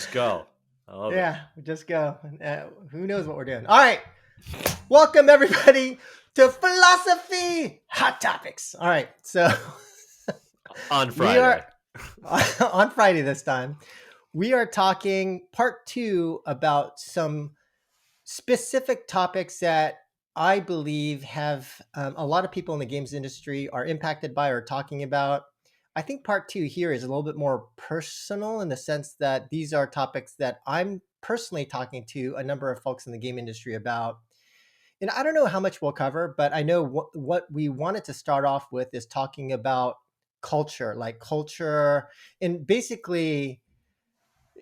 Just go. I love it. Yeah, just go. Who knows what we're doing? All right. Welcome, everybody, to Philosophy Hot Topics. All right. So On we are Friday. on Friday this time. We are talking part two about some specific topics that I believe have a lot of people in the games industry are impacted by or talking about. I think part two here is a little bit more personal in the sense that these are topics that I'm personally talking to a number of folks in the game industry about. And I don't know how much we'll cover, but I know what we wanted to start off with is talking about culture, like culture, and basically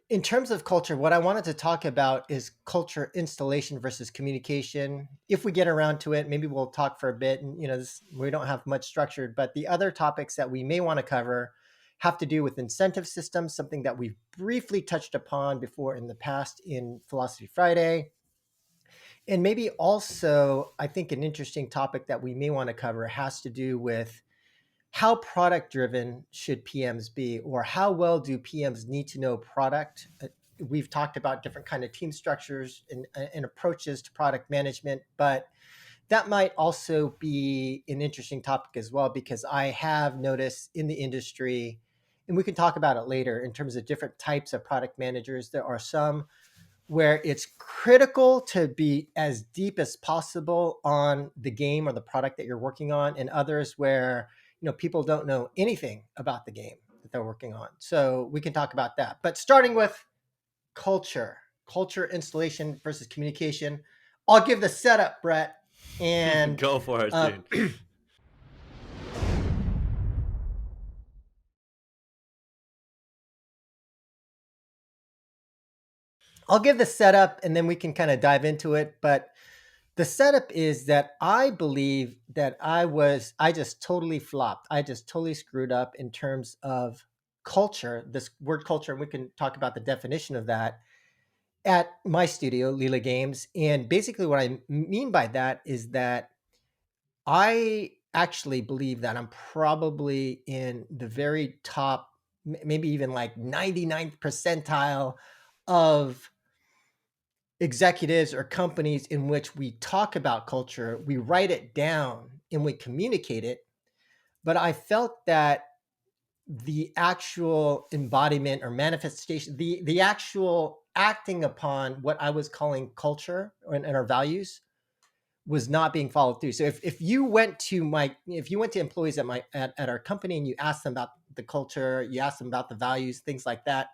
in terms of culture, what I wanted to talk about is culture installation versus communication. If we get around to it, maybe we'll talk for a bit. And we don't have much structured, but the other topics that we may want to cover have to do with incentive systems, something that we've briefly touched upon before in the past in Philosophy Friday. And maybe also, I think an interesting topic that we may want to cover has to do with how product driven should PMs be, or how well do PMs need to know product? We've talked about different kind of team structures and approaches to product management, but that might also be an interesting topic as well, because I have noticed in the industry, and we can talk about it later in terms of different types of product managers. There are some where it's critical to be as deep as possible on the game or the product that you're working on, and others where people don't know anything about the game that they're working on. So we can talk about that. But starting with culture installation versus communication, I'll give the setup, Brett, and Go for it, dude. I'll give the setup, and then we can kind of dive into it. But the setup is that I believe that I just totally flopped. I just totally screwed up in terms of culture, this word culture, and we can talk about the definition of that at my studio, Lila Games. And basically, what I mean by that is that I actually believe that I'm probably in the very top, maybe even like 99th percentile of executives or companies in which we talk about culture, we write it down and we communicate it. But I felt that the actual embodiment or manifestation, the actual acting upon what I was calling culture and our values was not being followed through. So if you went to employees at our company and you asked them about the culture, you asked them about the values, things like that,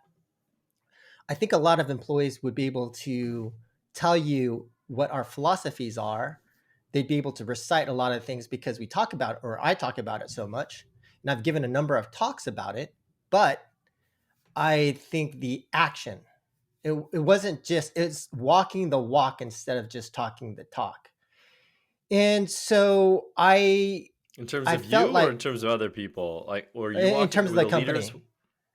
I think a lot of employees would be able to tell you what our philosophies are. They'd be able to recite a lot of things because we talk about it, or I talk about it so much. And I've given a number of talks about it, but I think the action, it wasn't just, it's walking the walk instead of just talking the talk. And so In terms I of felt you or in like, terms of other people? Like, were you in walking? terms of Were the the leaders? company.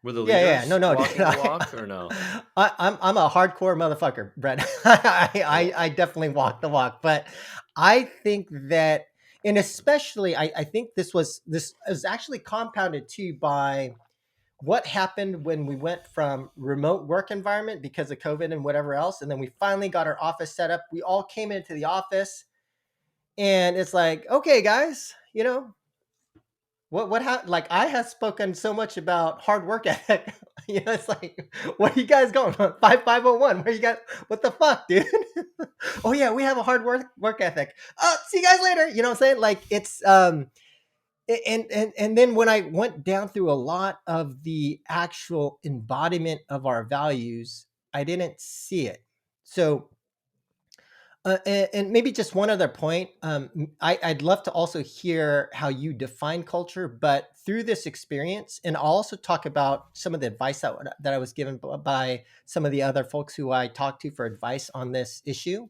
Were the Yeah, no, leaders no, dude. walking the walk or no? I'm a hardcore motherfucker, Brett. Cool. I definitely walk the walk, but I think that, and especially, I think this is actually compounded too by what happened when we went from remote work environment because of COVID and whatever else, and then we finally got our office set up. We all came into the office, and it's like, okay, guys, what happened? Like, I have spoken so much about hard work ethic. It's like, where are you guys going? 5501. Where you guys? What the fuck, dude? Oh yeah, we have a hard work ethic. See you guys later. You know what I'm saying? Like, it's and then when I went down through a lot of the actual embodiment of our values, I didn't see it. So and maybe just one other point. I'd love to also hear how you define culture, but through this experience, and I'll also talk about some of the advice that I was given by some of the other folks who I talked to for advice on this issue.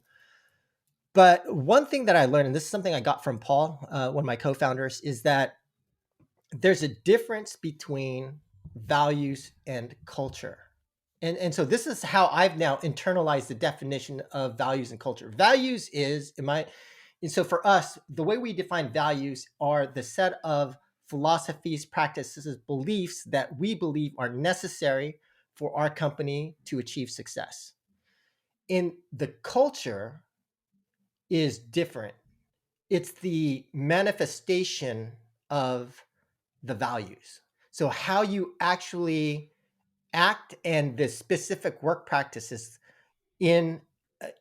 But one thing that I learned, and this is something I got from Paul, one of my co-founders, is that there's a difference between values and culture. And so this is how I've now internalized the definition of values and culture. Values is, and so for us, the way we define values are the set of philosophies, practices, beliefs that we believe are necessary for our company to achieve success. And the culture is different. It's the manifestation of the values. So how you actually act and the specific work practices in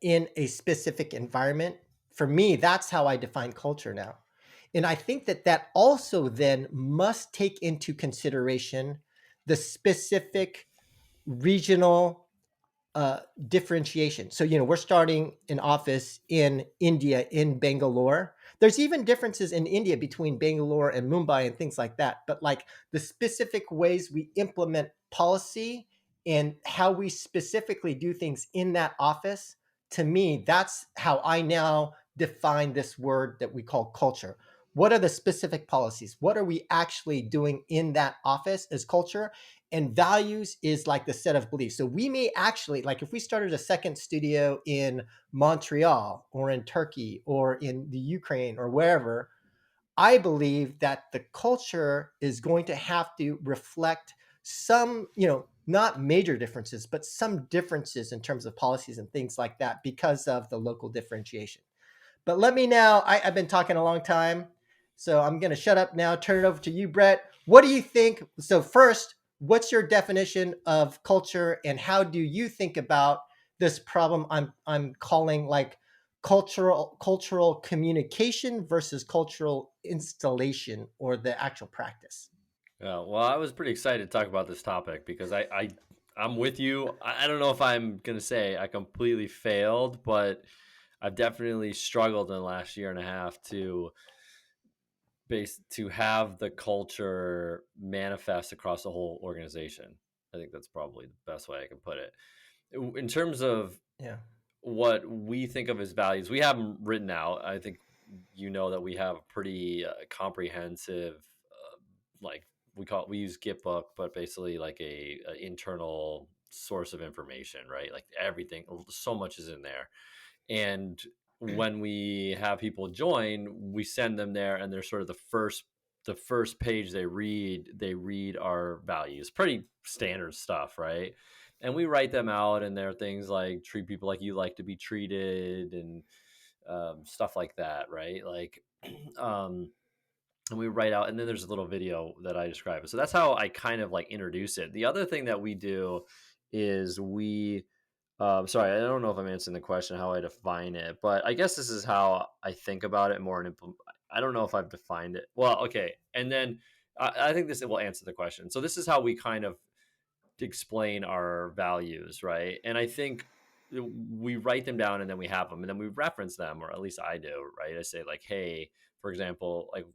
in a specific environment. For me, that's how I define culture now. And I think that that also then must take into consideration the specific regional differentiation. So, we're starting an office in India, in Bangalore. There's even differences in India between Bangalore and Mumbai and things like that. But like the specific ways we implement policy and how we specifically do things in that office, to me, that's how I now define this word that we call culture. What are the specific policies? What are we actually doing in that office as culture? And values is like the set of beliefs. So we may actually, like if we started a second studio in Montreal or in Turkey or in the Ukraine or wherever, I believe that the culture is going to have to reflect some, not major differences, but some differences in terms of policies and things like that because of the local differentiation. But let me now, I've been talking a long time, so I'm going to shut up now, turn it over to you, Brett. What do you think? So, first, what's your definition of culture, and how do you think about this problem I'm calling like cultural communication versus cultural installation or the actual practice? Yeah, well, I was pretty excited to talk about this topic because I'm with you. I don't know if I'm gonna say I completely failed, but I've definitely struggled in the last year and a half to have the culture manifest across the whole organization. I think that's probably the best way I can put it. In terms of Yeah. what we think of as values, we have them written out. I think that we have a pretty comprehensive, like we use Gitbook, but basically like a internal source of information, right? Like everything, so much is in there. And when we have people join, we send them there, and they're sort of the first page they read our values. Pretty standard stuff, right? And we write them out, and there are things like treat people like you like to be treated, and stuff like that, right? Like and we write out, and then there's a little video that I describe it. So that's how I kind of like introduce it. The other thing that we do is sorry, I don't know if I'm answering the question how I define it, but I guess this is how I think about it more. And I don't know if I've defined it well. Okay, and then I think this will answer the question. So this is how we kind of explain our values, right? And I think we write them down, and then we have them, and then we reference them, or at least I do, right? I say like, hey, for example, like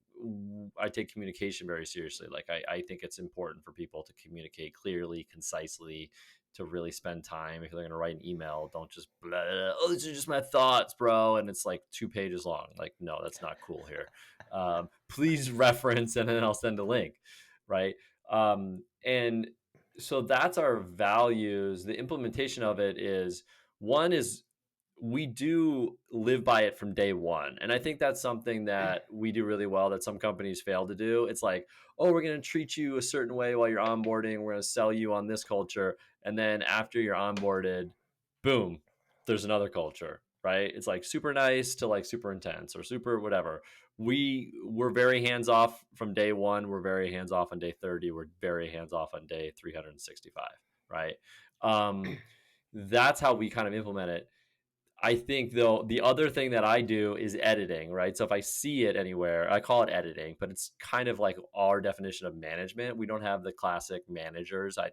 I take communication very seriously. Like I think it's important for people to communicate clearly, concisely, to really spend time. If they're going to write an email, don't just blah, blah, blah, oh, these are just my thoughts, bro, and it's like 2 pages long. Like, no, that's not cool here. Please reference, and then I'll send a link, right? And so that's our values. The implementation of it is, one is we do live by it from day one. And I think that's something that we do really well that some companies fail to do. It's like, oh, we're going to treat you a certain way while you're onboarding. We're going to sell you on this culture. And then after you're onboarded, boom, there's another culture, right? It's like super nice to like super intense or super whatever. We're very hands off from day one. We're very hands off on day 30. We're very hands off on day 365, right? Um, that's how we kind of implement it. I think though the other thing that I do is editing, right? So if I see it anywhere, I call it editing, but it's kind of like our definition of management. We don't have the classic managers. I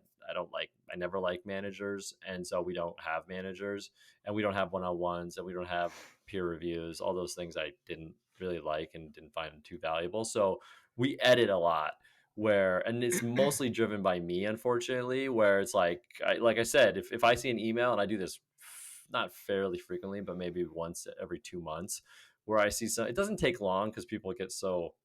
never like managers, and so we don't have managers, and we don't have one-on-ones, and we don't have peer reviews. All those things I didn't really like and didn't find too valuable. So we edit a lot, and it's mostly driven by me, unfortunately, where it's like I said, if I see an email, and I do this not fairly frequently, but maybe once every 2 months, where I see some, it doesn't take long because people get so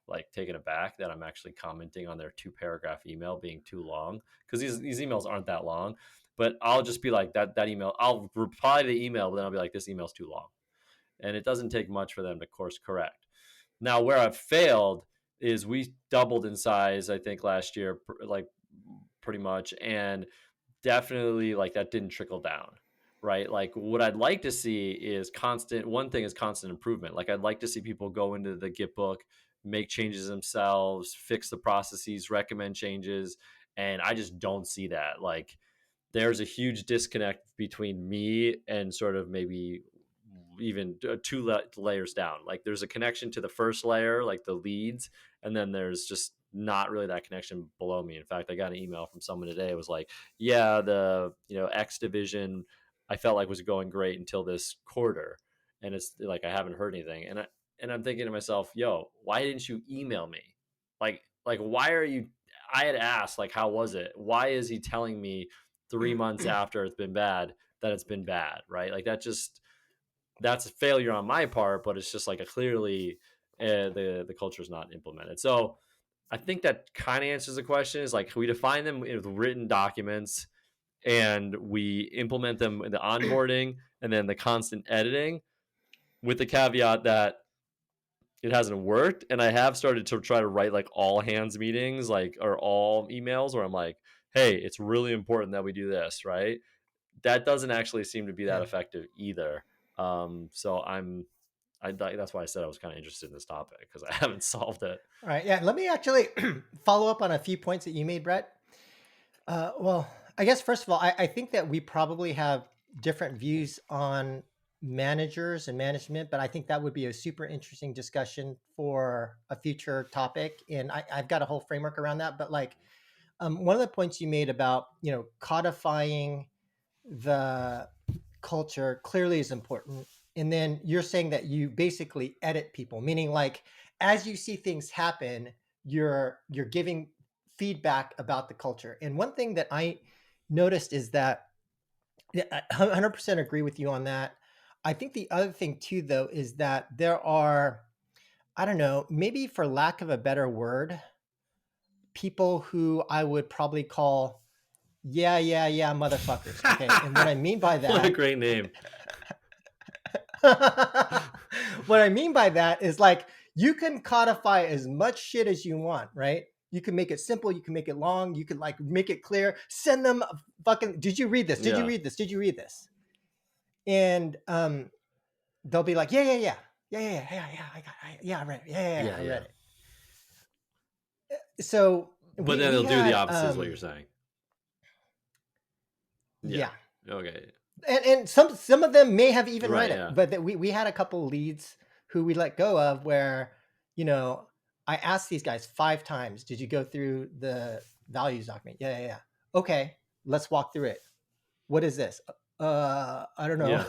like taken aback that I'm actually commenting on their 2 paragraph email being too long, because these emails aren't that long. But I'll just be like that email, I'll reply to the email, but then I'll be like, this email's too long. And it doesn't take much for them to course correct. Now, where I've failed is we doubled in size, I think last year, like pretty much. And definitely like that didn't trickle down, right? Like what I'd like to see is constant. One thing is constant improvement. Like I'd like to see people go into the Git book, make changes themselves, fix the processes, recommend changes, and I just don't see that. Like there's a huge disconnect between me and sort of maybe even layers down. Like there's a connection to the first layer, like the leads, and then there's just not really that connection below me. In fact, I got an email from someone today. It was like, yeah, the X division I felt like was going great until this quarter, and it's like I haven't heard anything, and I'm thinking to myself, yo, why didn't you email me? Like why are you? I had asked like, how was it? Why is he telling me 3 months after it's been bad that it's been bad, right? Like that's a failure on my part, but it's just like a clearly the culture is not implemented. So I think that kind of answers the question. Is like we define them with written documents and we implement them in the onboarding and then the constant editing, with the caveat that it hasn't worked. And I have started to try to write like all hands meetings, like or all emails where I'm like, hey, it's really important that we do this, right? That doesn't actually seem to be that Yeah. effective either. So that's why I said I was kind of interested in this topic because I haven't solved it. All right. Yeah. Let me actually follow up on a few points that you made, Brett. Well, I guess first of all, I think that we probably have different views on managers and management, but I think that would be a super interesting discussion for a future topic. And I've got a whole framework around that. But like one of the points you made about, codifying the culture clearly is important. And then you're saying that you basically edit people, meaning like as you see things happen, you're giving feedback about the culture. And one thing that I noticed is that, yeah, I 100% agree with you on that. I think the other thing too, though, is that there are, I don't know, maybe for lack of a better word, people who I would probably call, yeah, yeah, yeah, motherfuckers. Okay. And what I mean by What a that, great name. what I mean by that is like you can codify as much shit as you want, right? You can make it simple, you can make it long, you can like make it clear, send them a fucking, did you read this? Did you Yeah. read this? Did you read this? And they'll be like, yeah, yeah, yeah. Yeah, yeah, yeah, yeah, yeah, yeah, I read it. Yeah, yeah, yeah, Yeah. I Yeah. read it. So But then we they'll do the had opposite, is what you're saying. Yeah. yeah. Okay. And some of them may have even Right. read it, Yeah. but that we had a couple leads who we let go of where, you know, I asked these guys 5 times, did you go through the values document? Yeah, yeah, yeah. Okay, let's walk through it. What is this? I don't know. Yeah.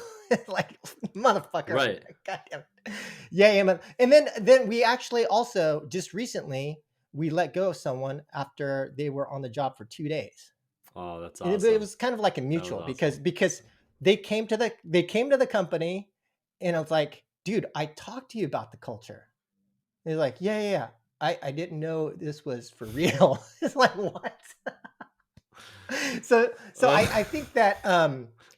Like motherfucker. Right. God damn it. Yeah, yeah, man. And then we actually also just recently we let go of someone after they were on the job for 2 days. Oh, that's And it awesome. was kind of like a That was mutual awesome. because they came to the company and I was like, dude, I talked to you about the culture. They're like, yeah, yeah, yeah. I didn't know this was for real. It's like what? So I think that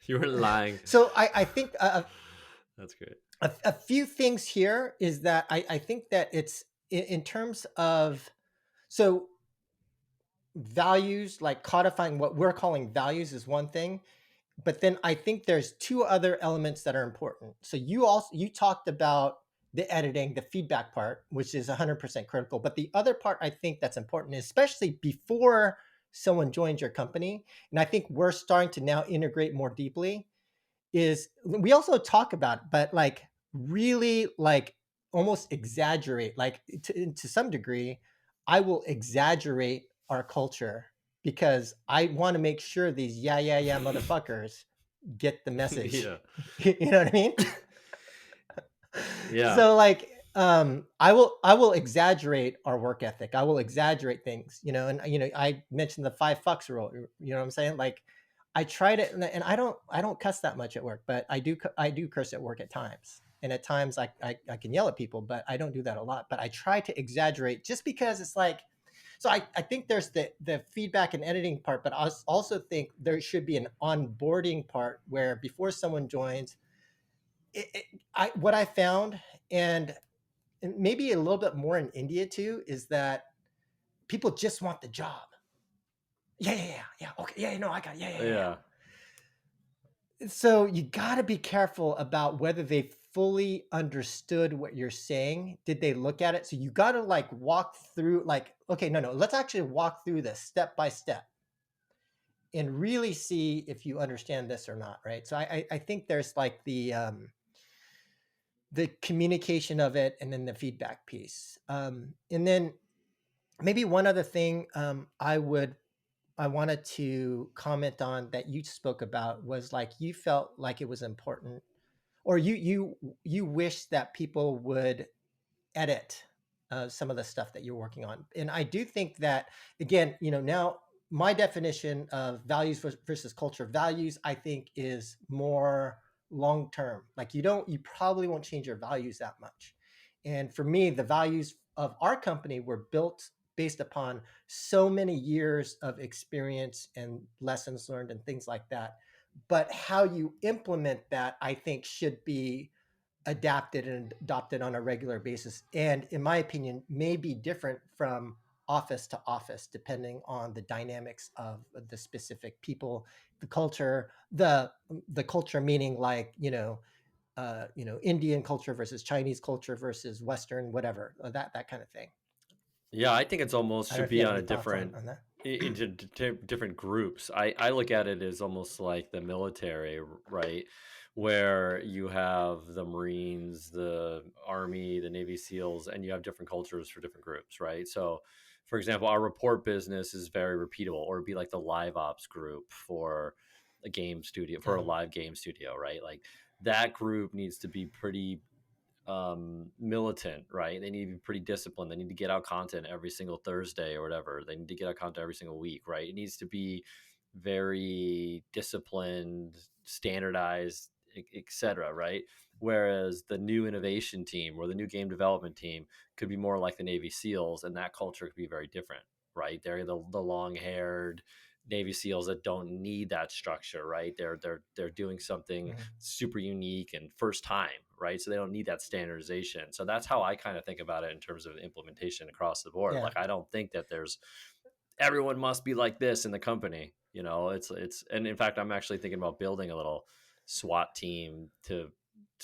You were lying. so I think That's great. a few things here is that I think that it's in terms of so values, like codifying what we're calling values is one thing, but then I think there's two other elements that are important. So you talked about the editing, the feedback part, which is 100% critical. But the other part I think that's important, especially before someone joins your company, and I think we're starting to now integrate more deeply, is we also talk about, but like really like almost exaggerate, like to some degree, I will exaggerate our culture because I want to make sure these yeah, yeah, yeah motherfuckers get the message. Yeah. You know what I mean? Yeah. So like I will exaggerate our work ethic. I will exaggerate things, and I mentioned the 5 fucks rule, you know what I'm saying? Like I tried it and I don't cuss that much at work, but I do curse at work at times. And at times I can yell at people, but I don't do that a lot. But I try to exaggerate just because it's like so I think there's the feedback and editing part, but I also think there should be an onboarding part where before someone joins, what I found, and maybe a little bit more in India too, is that people just want the job. Yeah. Okay, yeah, no, I got it. Yeah. Yeah. So you got to be careful about whether they fully understood what you're saying. Did they look at it? So you got to like walk through, like, okay, no, let's actually walk through this step by step and really see if you understand this or not, right? So I think there's like the communication of it and then the feedback piece. And then maybe one other thing I wanted to comment on that you spoke about was like you felt like it was important, or you wish that people would edit some of the stuff that you're working on. And I do think that, again, now my definition of values versus culture, values, I think, is more long term. Like you probably won't change your values that much. And for me, the values of our company were built based upon so many years of experience and lessons learned and things like that. But how you implement that, I think, should be adapted and adopted on a regular basis, and in my opinion may be different from office to office depending on the dynamics of the specific people, the culture, the culture meaning like Indian culture versus Chinese culture versus Western, whatever, that kind of thing. Yeah, I think it's almost I don't know should if you be have on any a thoughts on different that. into different groups. I look at it as almost like the military, right? Where you have the Marines, the Army, the Navy SEALs, and you have different cultures for different groups, right? So, for example, our report business is very repeatable, or it'd be like the live ops group for a game studio, for a Yeah. live game studio, right? Like that group needs to be pretty militant, right? They need to be pretty disciplined. They need to get out content every single Thursday or whatever. They need to get out content every single week, right? It needs to be very disciplined, standardized, etc., right? Whereas the new innovation team or the new game development team could be more like the Navy SEALs, and that culture could be very different, right? They're the long haired Navy SEALs that don't need that structure, right? They're doing something Mhm. super unique and first time, right? So they don't need that standardization. So that's how I kind of think about it in terms of implementation across the board. Yeah. Like I don't think that there's everyone must be like this in the company. It's and in fact I'm actually thinking about building a little SWAT team to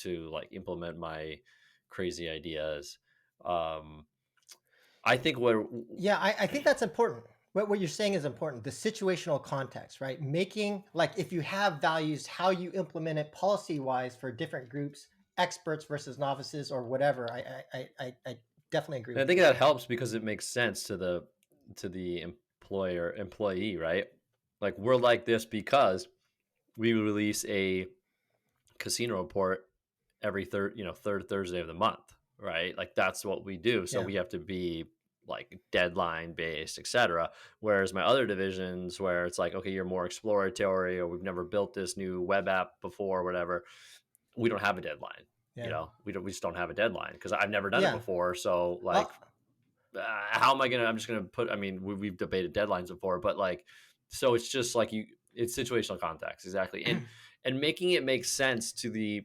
like implement my crazy ideas. Um I think what Yeah, I think that's important. What you're saying is important. The situational context, right? Making, like, if you have values, how you implement it policy wise for different groups, experts versus novices or whatever. I definitely agree and I with think you. that helps because it makes sense to the employee, right? Like we're like this because we release a casino report every third Thursday of the month, right? Like that's what we do. So Yeah. we have to be like deadline based, etc. Whereas my other divisions, where it's like, okay, you're more exploratory, or we've never built this new web app before, or whatever, we don't have a deadline. Yeah. We just don't have a deadline because I've never done it Yeah. before. So like, Well, how am I gonna? I'm just gonna put. I mean, we've debated deadlines before, but like, so it's just like it's situational context exactly, and making it make sense to the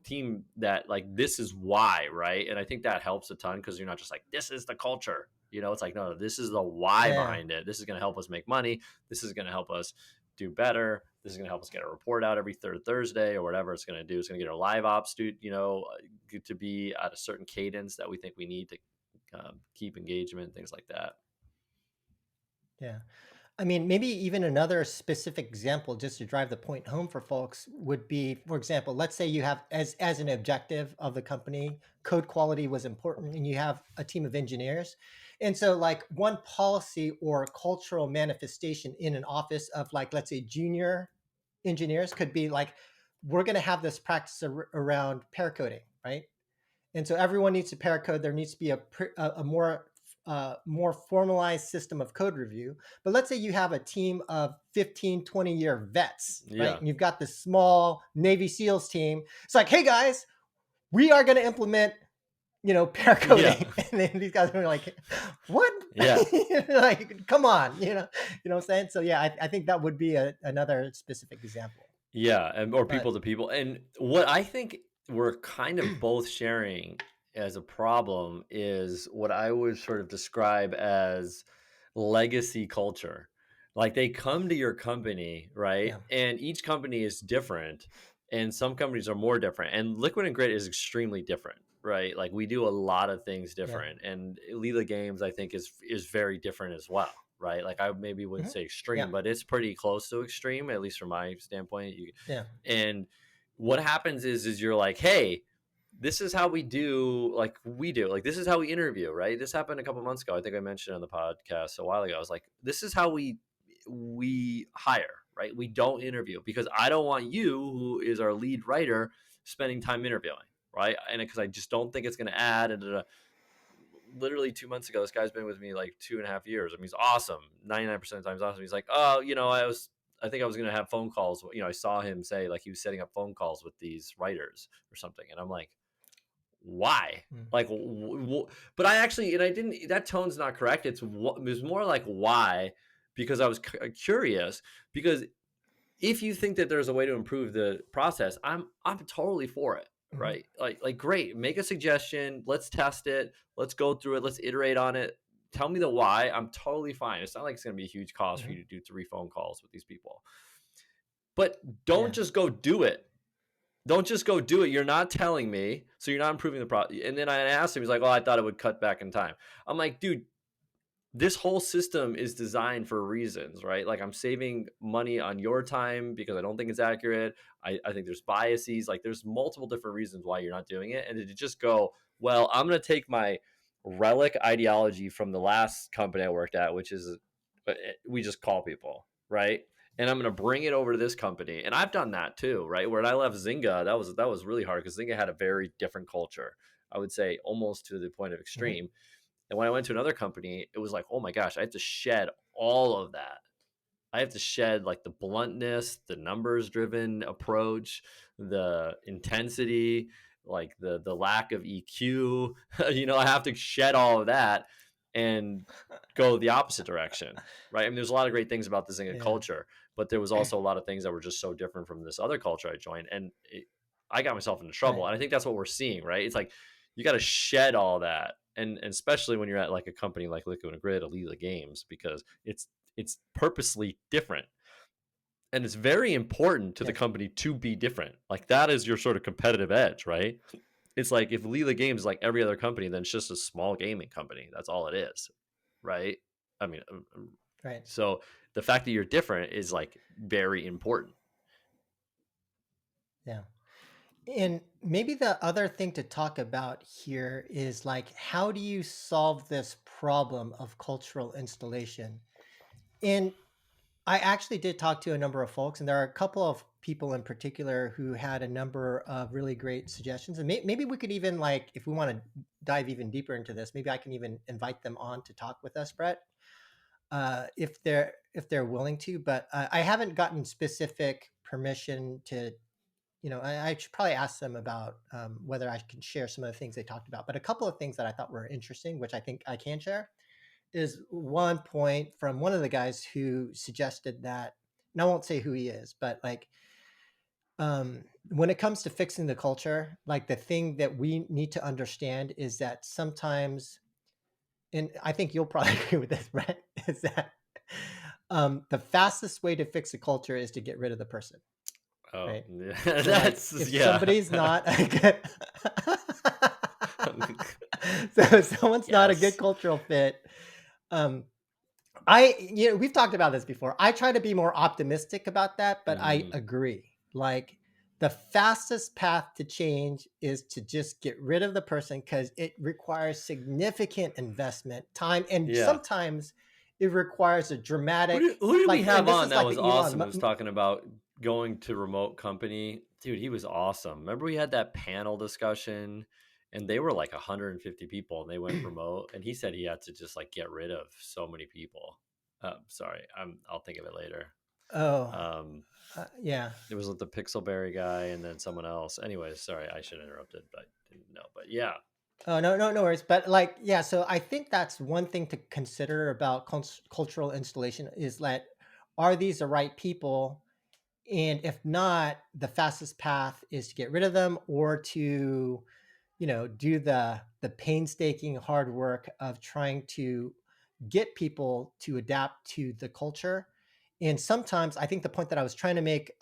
team that like this is why, right? And I think that helps a ton because you're not just like this is the culture. It's like no, this is the why yeah. behind it. This is gonna help us make money. This is gonna help us do better. This is going to help us get a report out every third Thursday or whatever it's going to do. It's going to get our live ops to be at a certain cadence that we think we need to keep engagement, things like that. Yeah. I mean, maybe even another specific example just to drive the point home for folks would be, for example, let's say you have as an objective of the company, code quality was important and you have a team of engineers. And so like one policy or cultural manifestation in an office of like, let's say junior engineers could be like, we're going to have this practice around pair coding, right? And so everyone needs to pair code. There needs to be a more formalized system of code review. But let's say you have a team of 15, 20-year vets, right? Yeah. And you've got this small Navy SEALs team. It's like, hey guys, we are going to implement, pair Yeah. coding. And then these guys are like, what? Yeah. Like, come on, what I'm saying? So yeah, I think that would be another specific example. Yeah. And or But people to people. And what I think we're kind of both sharing as a problem is what I would sort of describe as legacy culture. Like they come to your company, right? Yeah. And each company is different, and some companies are more different. And Liquid and Grit is extremely different, right? Like we do a lot of things Yeah. different, and Leela Games, I think, is very different as well, right? Like I maybe wouldn't Hmm. say Yeah. extreme, but it's pretty close to extreme, at least from my standpoint. Yeah. And what happens is you're like, hey, this is how we do, like we do, like this is how we interview, right? This happened a couple months ago. I think I mentioned on the podcast a while ago. I was like, this is how we hire, right? We don't interview because I don't want you, who is our lead writer, spending time interviewing, right? And because I just don't think it's going to add. And literally 2 months ago, this guy's been with me like 2.5 years. I mean, he's awesome. 99% of the times awesome. He's like, oh, I think I was going to have phone calls. I saw him say like he was setting up phone calls with these writers or something. And I'm like, why? Mm. Like, but I actually, and I didn't, that tone's not correct. It was more like why, because I was curious, because if you think that there's a way to improve the process, I'm totally for it, Hmm. right? Like great, make a suggestion, let's test it, let's go through it, let's iterate on it. Tell me the why. I'm totally fine. It's not like it's going to be a huge cost for Hmm. you to do 3 phone calls with these people. But don't Yeah. just go do it. Don't just go do it. You're not telling me, so you're not improving the process. And then I asked him, he's like, "Oh, I thought it would cut back in time." I'm like, "Dude, this whole system is designed for reasons, right? Like I'm saving money on your time because I don't think it's accurate. I think there's biases. Like there's multiple different reasons why you're not doing it. And to just go, well, I'm going to take my relic ideology from the last company I worked at, which is we just call people, right? And I'm going to bring it over to this company. And I've done that too, right? When I left Zynga, that was really hard because Zynga had a very different culture. I would say almost to the point of Hmm. extreme. And when I went to another company, it was like, oh my gosh, I have to shed all of that. I have to shed like the bluntness, the numbers driven approach, the intensity, like the lack of EQ. I have to shed all of that and go the opposite direction. Right. I mean, there's a lot of great things about the Zynga Yeah. culture, but there was also a lot of things that were just so different from this other culture I joined. And I got myself into trouble. Right. And I think that's what we're seeing, right? It's like you got to shed all that. And especially when you're at like a company like Liquid and Grid, Alila Games, because it's purposely different, and it's very important to the Yes. company to be different. Like that is your sort of competitive edge, right? It's like if Leela Games is like every other company, then it's just a small gaming company. That's all it is, right? I mean, Right. so the fact that you're different is like very important. Yeah. And maybe the other thing to talk about here is like, how do you solve this problem of cultural installation? And I actually did talk to a number of folks, and there are a couple of people in particular who had a number of really great suggestions. And maybe we could even like, if we want to dive even deeper into this, maybe I can even invite them on to talk with us, Brett, if they're willing to. But I haven't gotten specific permission to. I should probably ask them about whether I can share some of the things they talked about. But a couple of things that I thought were interesting, which I think I can share, is one point from one of the guys who suggested that, and I won't say who he is, but like when it comes to fixing the culture, like the thing that we need to understand is that sometimes, and I think you'll probably agree with this, Brett, is that the fastest way to fix a culture is to get rid of the person, Oh, right? yeah. So like That's if yeah. somebody's not a good so if someone's not a good Yes. cultural fit, um we've talked about this before. I try to be more optimistic about that, but I Hmm. agree. Like the fastest path to change is to just get rid of the person because it requires significant investment, time, and Yeah. sometimes it requires a dramatic Who did we like, and have this on is that like was the Elon. awesome? Was talking about going to remote company. Dude, he was awesome. Remember we had that panel discussion, and they were like 150 people, and they went remote. And he said he had to just like get rid of so many people. Sorry, I'll think of it later. Oh, Um, yeah. it was with the Pixelberry guy and then someone else. Anyways, sorry, I should have interrupted, but I didn't know. But yeah, Oh, no, no, no worries. But like, yeah, so I think that's one thing to consider about cultural installation is that are these the right people? And if not, the fastest path is to get rid of them or to, do the painstaking hard work of trying to get people to adapt to the culture. And sometimes I think the point that I was trying to make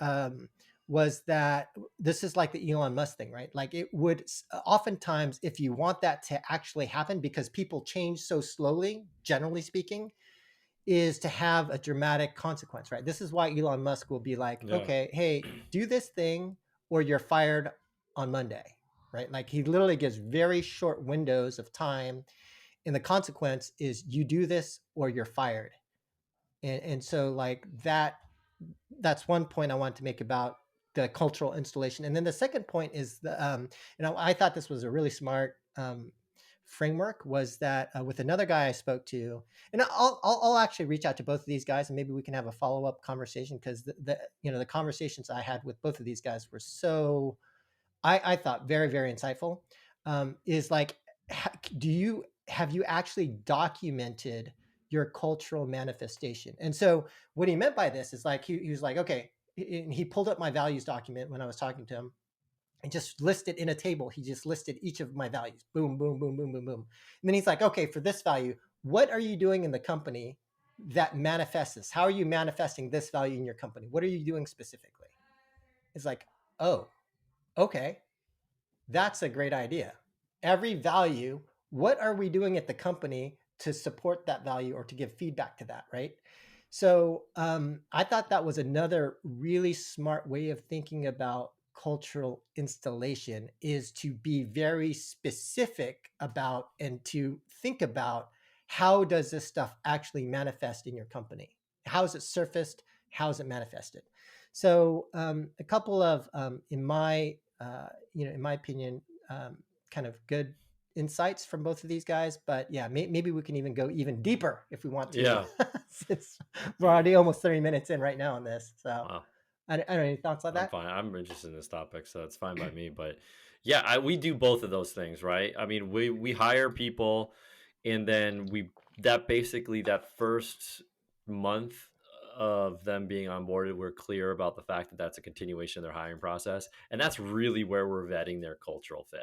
was that this is like the Elon Musk thing, right? Like it would oftentimes, if you want that to actually happen, because people change so slowly, generally speaking, is to have a dramatic consequence, right? This is why Elon Musk will be like, Yeah. okay, hey, do this thing or you're fired on Monday, right? Like he literally gives very short windows of time. And the consequence is you do this or you're fired. And so like that's one point I wanted to make about the cultural installation. And then the second point is I thought this was a really smart framework was that with another guy I spoke to, and I'll actually reach out to both of these guys and maybe we can have a follow up conversation because the conversations I had with both of these guys were so I thought very, very insightful. Is like, do you have you actually documented your cultural manifestation? And so what he meant by this is like he was like, okay, and he pulled up my values document when I was talking to him and just listed in a table. He just listed each of my values. Boom, boom, boom, boom, boom, boom. And then he's like, okay, for this value, what are you doing in the company that manifests this? How are you manifesting this value in your company? What are you doing specifically? It's like, oh, okay, that's a great idea. Every value, what are we doing at the company to support that value or to give feedback to that, right? So I thought that was another really smart way of thinking about cultural installation is to be very specific about and to think about how does this stuff actually manifest in your company? How is it surfaced? How is it manifested? So a couple of, in my opinion, kind of good insights from both of these guys. But yeah, maybe we can even go even deeper if we want to, Yeah. since we're already almost 30 minutes in right now on this. So Wow. I don't know, any thoughts on I'm that? fine. I'm interested in this topic, so it's fine by me. But yeah, we do both of those things, right? I mean, we hire people, and then that basically that first month of them being onboarded, we're clear about the fact that that's a continuation of their hiring process, and that's really where we're vetting their cultural fit,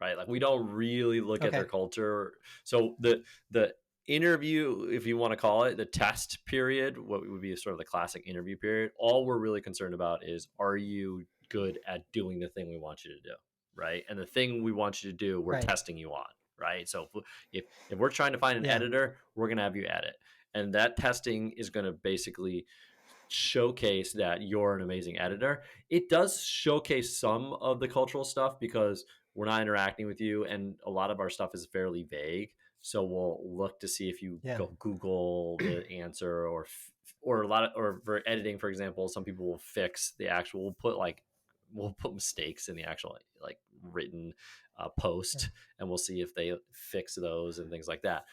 right? Like we don't really look at their Okay. culture. So the interview, if you want to call it the test period, what would be sort of the classic interview period, all we're really concerned about is, are you good at doing the thing we want you to do, right? And the thing we want you to do, we're Right. testing you on, right? So if we're trying to find an Yeah. editor, we're going to have you edit, and that testing is going to basically showcase that you're an amazing editor. It does showcase some of the cultural stuff because we're not interacting with you, and a lot of our stuff is fairly vague. So we'll look to see if you Yeah. go Google the answer, or a lot of, or for editing, for example, some people will fix the actual. We'll put mistakes in the actual like written Yeah. post, and we'll see if they fix those and things like that.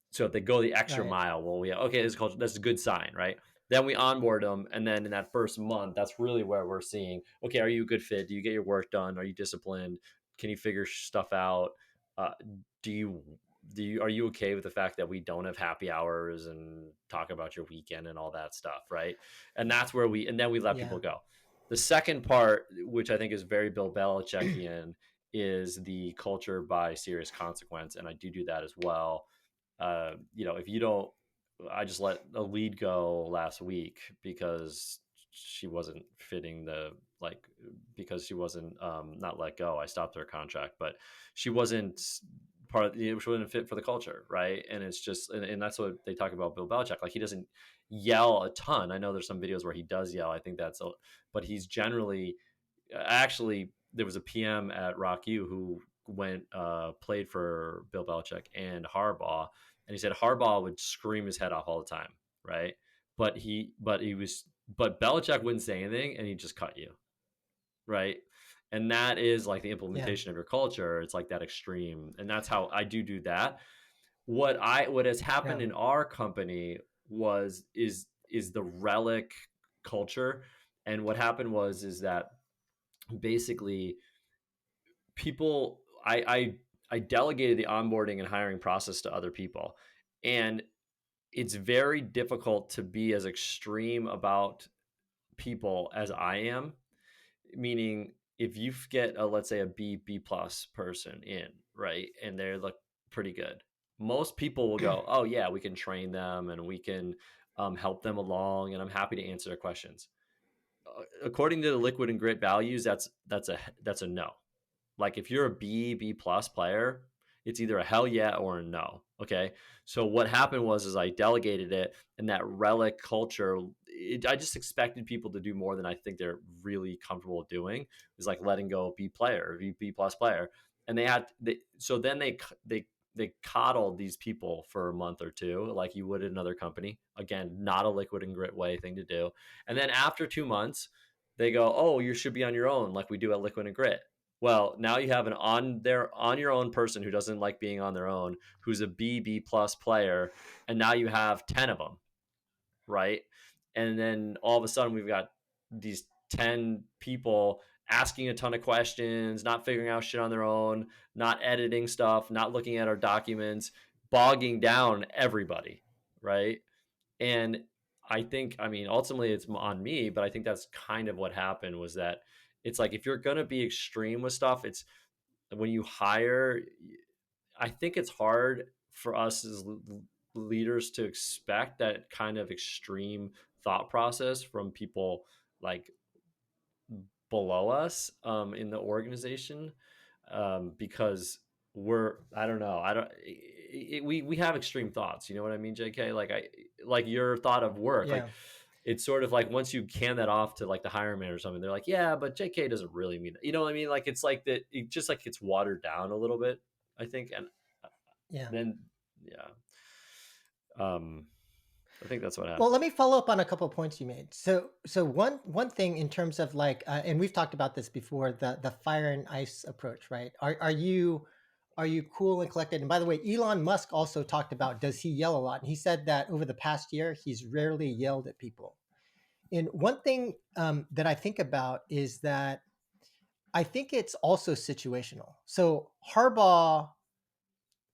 So if they go the extra Right. mile, well, okay, this is culture. That's a good sign, right? Then we onboard them, and then in that first month, that's really where we're seeing, okay, are you a good fit? Do you get your work done? Are you disciplined? Can you figure stuff out? Uh, do you are you okay with the fact that we don't have happy hours and talk about your weekend and all that stuff, right? And that's where and then we let Yeah. people go. The second part, which I think is very Bill Belichickian, is the culture by serious consequence, and I do that as well. If you don't, I just let a lead go last week because she wasn't fitting because she wasn't not let go. I stopped her contract, but she wasn't she wasn't fit for the culture, right? And it's just, and that's what they talk about Bill Belichick. Like he doesn't yell a ton. I know there's some videos where he does yell. I think but he's generally, actually, there was a PM at Rock U who played for Bill Belichick and Harbaugh, and he said Harbaugh would scream his head off all the time, right? But Belichick wouldn't say anything, and he'd just cut you, right? And that is like the Yeah. implementation of your culture. It's like that extreme, and that's how I do that. What has happened Yeah. in our company is the relic culture, and what happened is that basically people I delegated the onboarding and hiring process to other people, and it's very difficult to be as extreme about people as I am. Meaning, if you get a, let's say, a B plus person in, right, and they look pretty good, most people will go, oh yeah, we can train them, and we can help them along, and I'm happy to answer their questions. According to the liquid and grit values, that's a no. Like if you're a B plus player, it's either a hell yeah or a no. Okay. So what happened was I delegated it, and that relic culture, I just expected people to do more than I think they're really comfortable doing. It was like letting go B player, B plus player, and so then they coddled these people for a month or two, like you would in another company. Again, not a liquid and grit way thing to do. And then after 2 months, they go, "Oh, you should be on your own, like we do at Liquid and Grit." Well, now you have an on your own person who doesn't like being on their own, who's a B plus player, and now you have 10 of them, right? And then all of a sudden we've got these 10 people asking a ton of questions, not figuring out shit on their own, not editing stuff, not looking at our documents, bogging down everybody, right? And I mean, ultimately it's on me, but I think that's kind of what happened was that it's like if you're going to be extreme with stuff, it's when you hire, I think it's hard for us as leaders to expect that kind of extreme thought process from people like below us in the organization, because I don't know, we have extreme thoughts, you know what I mean, JK? Like your thought of work, like Yeah. it's sort of like once you can that off to like the hiring manager or something, they're like, yeah, but JK doesn't really mean that, you know what I mean? Like it's like that, it just like gets watered down a little bit, I think. And Yeah. then yeah, um I think that's what happened. Well, let me follow up on a couple of points you made. So one thing in terms of like, and we've talked about this before, the fire and ice approach, right? Are you cool and collected? And by the way, Elon Musk also talked about, does he yell a lot? And he said that over the past year, he's rarely yelled at people. And one thing that I think about is that I think it's also situational. So Harbaugh,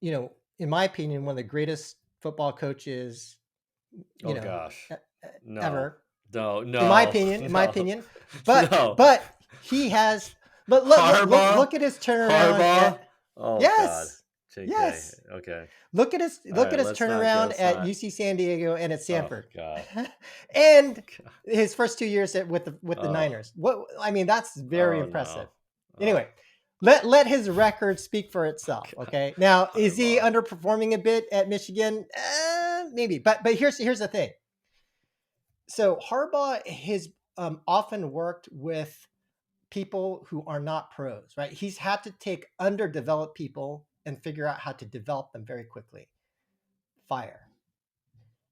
in my opinion, one of the greatest football coaches, you Oh know, gosh, e- no, ever, no, in my no, opinion, in my no, opinion. But no. but he has. But Harbaugh, look at his turnaround Harbaugh. at. Oh God, Yes, JK. yes. Okay, all Look right. at his turnaround Let's at not. UC San Diego and at Oh Stanford, God. and God. his first 2 years with the Oh, Niners. What I mean, that's very oh impressive. no. Oh Anyway, let his record speak for itself. God. Okay, now is he Harbaugh. underperforming a bit at Michigan? Maybe, but here's the thing. So Harbaugh has often worked with people who are not pros, right? He's had to take underdeveloped people and figure out how to develop them very quickly. Fire.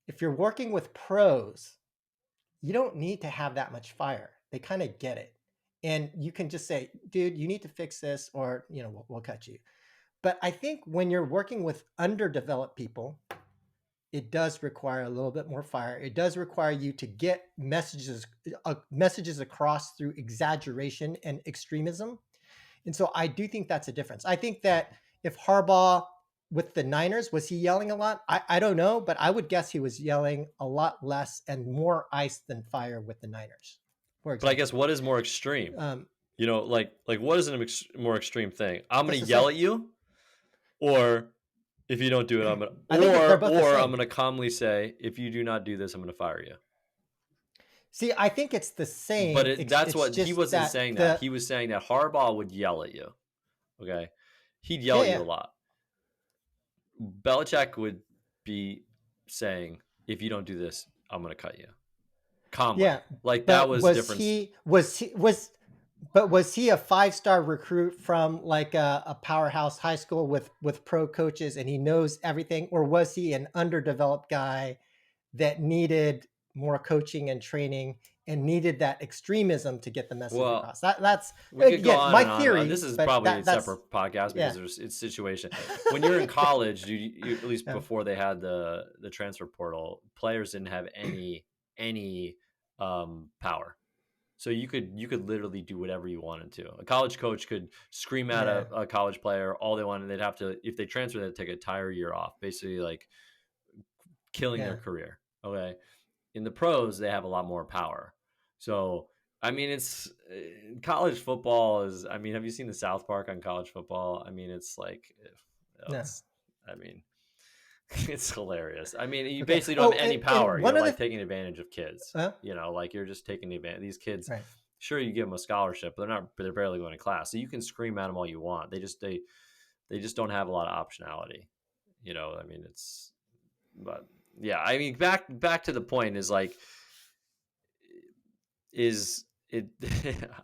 If you're working with pros, you don't need to have that much fire. They kind of get it. And you can just say, dude, you need to fix this, or we'll cut you. But I think when you're working with underdeveloped people, it does require a little bit more fire. It does require you to get messages across through exaggeration and extremism. And so I do think that's a difference. I think that if Harbaugh with the Niners, was he yelling a lot? I don't know, but I would guess he was yelling a lot less and more ice than fire with the Niners, for But I guess example. what is more extreme? Um, Like what is more extreme thing? I'm gonna that's the yell same. at you, or if you don't do it, I'm gonna, I think they're both the or I'm same. gonna calmly say, if you do not do this, I'm gonna fire you. See, I think it's the But same. that's It's what he just wasn't that saying. That the he was saying that Harbaugh would yell at you. Okay, he'd yell yeah, at you yeah, a lot. Belichick would be saying, "If you don't do this, I'm gonna cut you." yeah. Calmly, like that But was difference. was he a 5-star recruit from like a powerhouse high school with pro coaches and he knows everything, or was he an underdeveloped guy that needed more coaching and training and needed that extremism to get the message Well, across? That's we could go again on my and on. theory, This is but probably a that's separate podcast because yeah. it's situation. When you're in college, at least Yeah. before they had the transfer portal, players didn't have any power. So you could literally do whatever you wanted to. A college coach could scream at Yeah. a college player all they wanted. They'd have to, if they transfer, they'd take an entire year off, basically like killing their Yeah. career. Okay. In the pros, they have a lot more power. So I mean, it's college football is. I mean, have you seen the South Park on college football? I mean, it's like No. it's. I mean, It's hilarious. I mean, you Okay. basically don't Oh, have any and power. one You're of the like taking advantage of kids. uh, Like you're just taking advantage. These kids, right. sure, you give them a scholarship, but they're barely going to class. So you can scream at them all you want. They just don't have a lot of optionality. I mean, but yeah, I mean, back to the point is like, is it,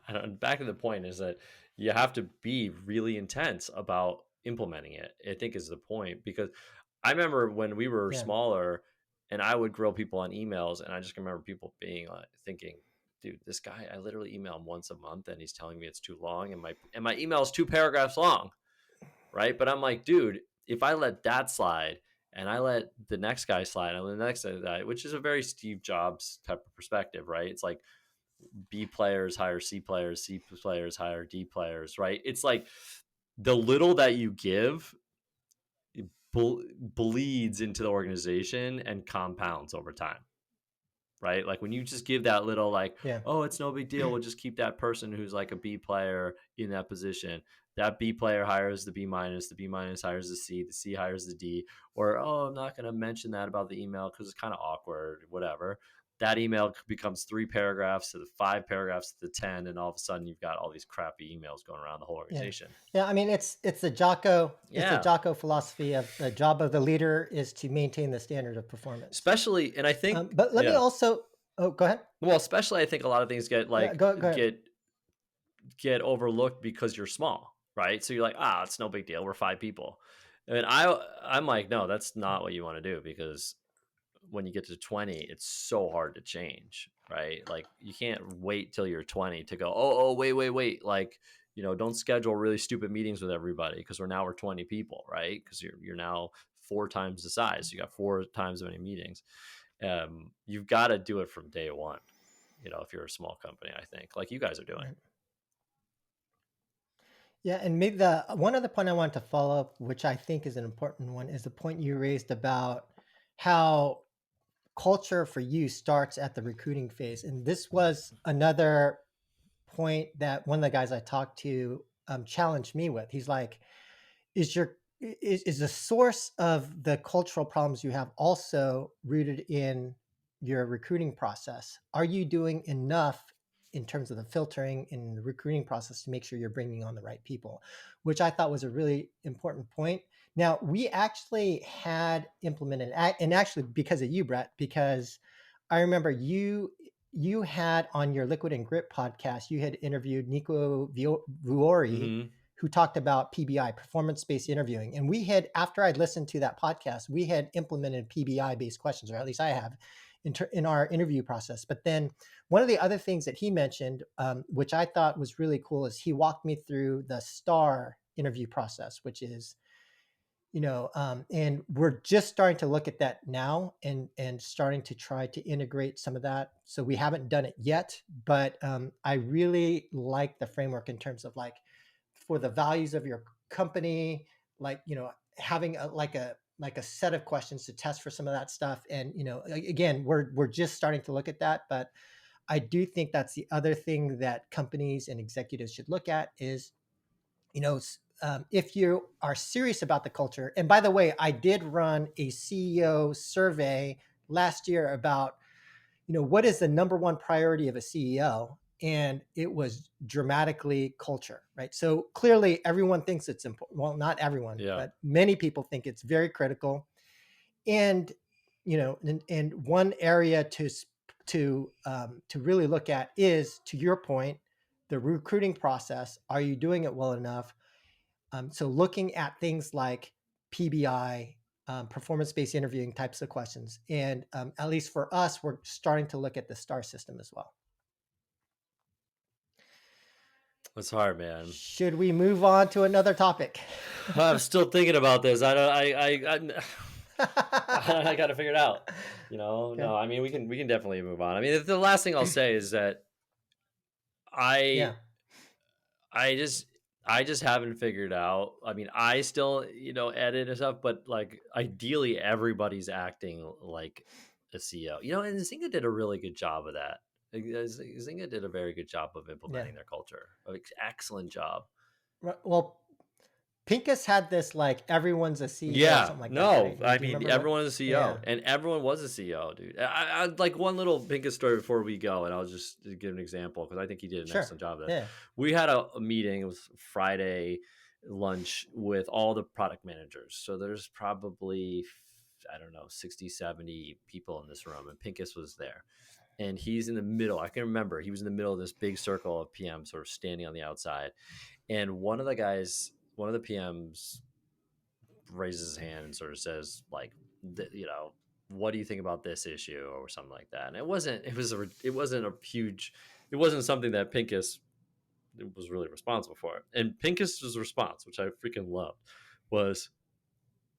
I don't, back to the point is that you have to be really intense about implementing it, I think is the point. Because I remember when we were Yeah. smaller and I would grill people on emails, and I just remember people being like, thinking, dude, this guy, I literally email him once a month and he's telling me it's too long, and my email is 2 paragraphs long, right? But I'm like, dude, if I let that slide and I let the next guy slide and the next guy, which is a very Steve Jobs type of perspective, right? It's like B players hire C players, C players hire D players, right? It's like the little that you give bleeds into the organization and compounds over time, right? Like when you just give that little, like, Yeah. oh, it's no big deal, we'll just keep that person who's like a B player in that position. That B player hires the B minus hires the C hires the D. Or, oh, I'm not going to mention that about the email because it's kind of awkward, whatever. That email becomes 3 paragraphs to the 5 paragraphs to the 10, and all of a sudden you've got all these crappy emails going around the whole Yeah. organization. Yeah. I mean, it's the Yeah, Jocko philosophy of the job of the leader is to maintain the standard of performance. especially, and I think, But let me yeah, also. Oh, go ahead. well, especially I think a lot of things get Yeah. like Go ahead. get overlooked because you're small, right? So you're like, it's no big deal. We're 5 people. And I'm like, no, that's not what you want to do, because when you get to 20, it's so hard to change, right? Like you can't wait till you're 20 to go, wait. Like, don't schedule really stupid meetings with everybody because we're 20 people, right? Because you're now 4 times the size. You got 4 times as many meetings. You've got to do it from day one, if you're a small company, I think, like you guys are doing. Right. Yeah, and maybe the one other point I wanted to follow up, which I think is an important one, is the point you raised about how culture for you starts at the recruiting phase. And this was another point that one of the guys I talked to challenged me with. He's like, is your is the source of the cultural problems you have also rooted in your recruiting process? Are you doing enough in terms of the filtering in the recruiting process to make sure you're bringing on the right people? Which I thought was a really important point. Now, we actually had implemented, and actually because of you, Brett, because I remember you had on your Liquid and Grit podcast, you had interviewed Nico Vuori, Mm-hmm. who talked about PBI, performance-based interviewing. And we had, after I'd listened to that podcast, we had implemented PBI-based questions, or at least I have, in our interview process. But then one of the other things that he mentioned, which I thought was really cool, is he walked me through the STAR interview process, which is, and we're just starting to look at that now and starting to try to integrate some of that. So we haven't done it yet, but I really like the framework in terms of like for the values of your company, like having a set of questions to test for some of that stuff. And again, we're just starting to look at that, but I do think that's the other thing that companies and executives should look at is if you are serious about the culture. And by the way, I did run a CEO survey last year about what is the number one priority of a CEO, and it was dramatically culture, right? So clearly everyone thinks it's important. Well, not everyone, Yeah. but many people think it's very critical. And and one area to really look at is, to your point, the recruiting process. Are you doing it well enough? So looking at things like PBI, performance-based interviewing types of questions. And at least for us, we're starting to look at the STAR system as well. It's hard, man. Should we move on to another topic? I'm still thinking about this. I don't. I got to figure it out. Okay. No, I mean we can definitely move on. I mean, the last thing I'll say is that I Yeah. I just I just haven't figured out. I mean, I still edit and stuff, but like ideally everybody's acting like a CEO. And Zynga did a really good job of that. Zynga did a very good job of Yeah. implementing their culture. Excellent job. Well, Pincus had this like everyone's a CEO or Yeah, something like that, no, right? I Do you mean remember what? everyone is a CEO, Yeah, and everyone was a CEO, dude. I like one little biggest story before we go, and I'll just give an example because I think he did an sure. excellent job of this. Yeah, We had a meeting. It was Friday lunch with all the product managers. So there's probably, I don't know, 60, 70 people in this room, and Pincus was there. And he's in the middle. I can remember he was in the middle of this big circle of PM, sort of standing on the outside. And one of the PMs raises his hand and sort of says like, you know, what do you think about this issue or something like that. And it wasn't a huge, it wasn't something that Pincus was really responsible for. And Pincus's response, which I freaking loved, was,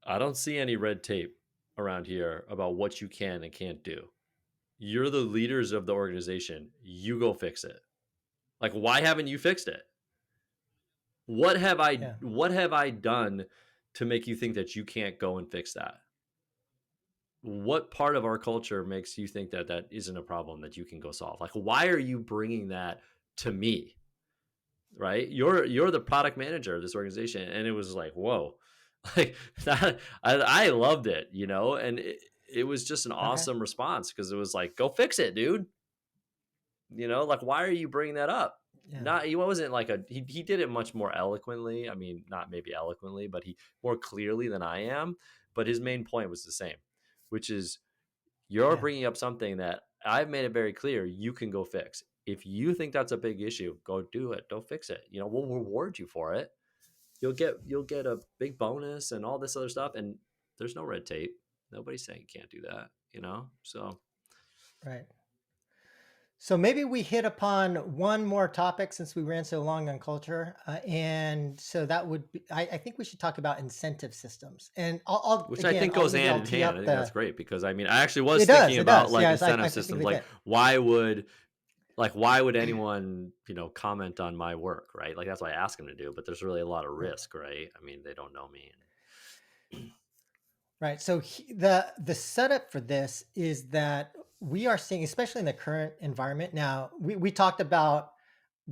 I don't see any red tape around here about what you can and can't do. You're the leaders of the organization, you go fix it. Like, why haven't you fixed it? yeah, What have I done to make you think that you can't go and fix that? What part of our culture makes you think that that isn't a problem that you can go solve? Like, why are you bringing that to me? Right? You're the product manager of this organization, and it was like, whoa, like that. I loved it, you know, and it was just an okay, awesome response because it was like, go fix it, dude. You know, like, why are you bringing that up? yeah, Not, he wasn't like he did it much more eloquently. I mean, not maybe eloquently, but he more clearly than I am. But his main point was the same, which is, you're yeah, bringing up something that I've made it very clear you can go fix. If you think that's a big issue, go do it. Go fix it. You know, we'll reward you for it. You'll get a big bonus and all this other stuff. And there's no red tape. Nobody's saying you can't do that. You know, so right. So maybe we hit upon one more topic since we ran so long on culture, and so that would be. I think we should talk about incentive systems, and I'll which I again, think goes maybe hand I'll in tee hand. I up think that's the. great because I mean, I actually was It does, thinking it about does. like Yes, incentive I think systems. we Like, did. why would anyone, you know, comment on my work, right? Like, that's what I ask them to do, but there's really a lot of Right. risk, right? I mean, they don't know me. Right. So the setup for this is that we are seeing, especially in the current environment. Now, we talked about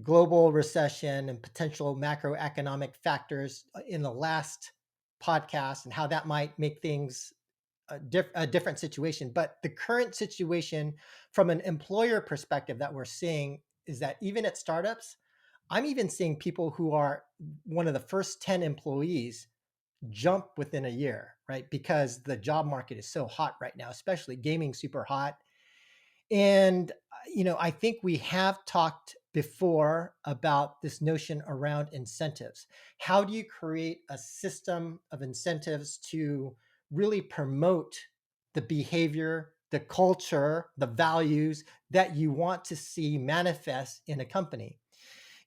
global recession and potential macroeconomic factors in the last podcast and how that might make things a different situation. But the current situation from an employer perspective that we're seeing is that even at startups, I'm even seeing people who are one of the first 10 employees jump within a year, right? Because the job market is so hot right now, especially gaming super hot. And I think we have talked before about this notion around incentives. How do you create a system of incentives to really promote the behavior, the culture, the values that you want to see manifest in a company?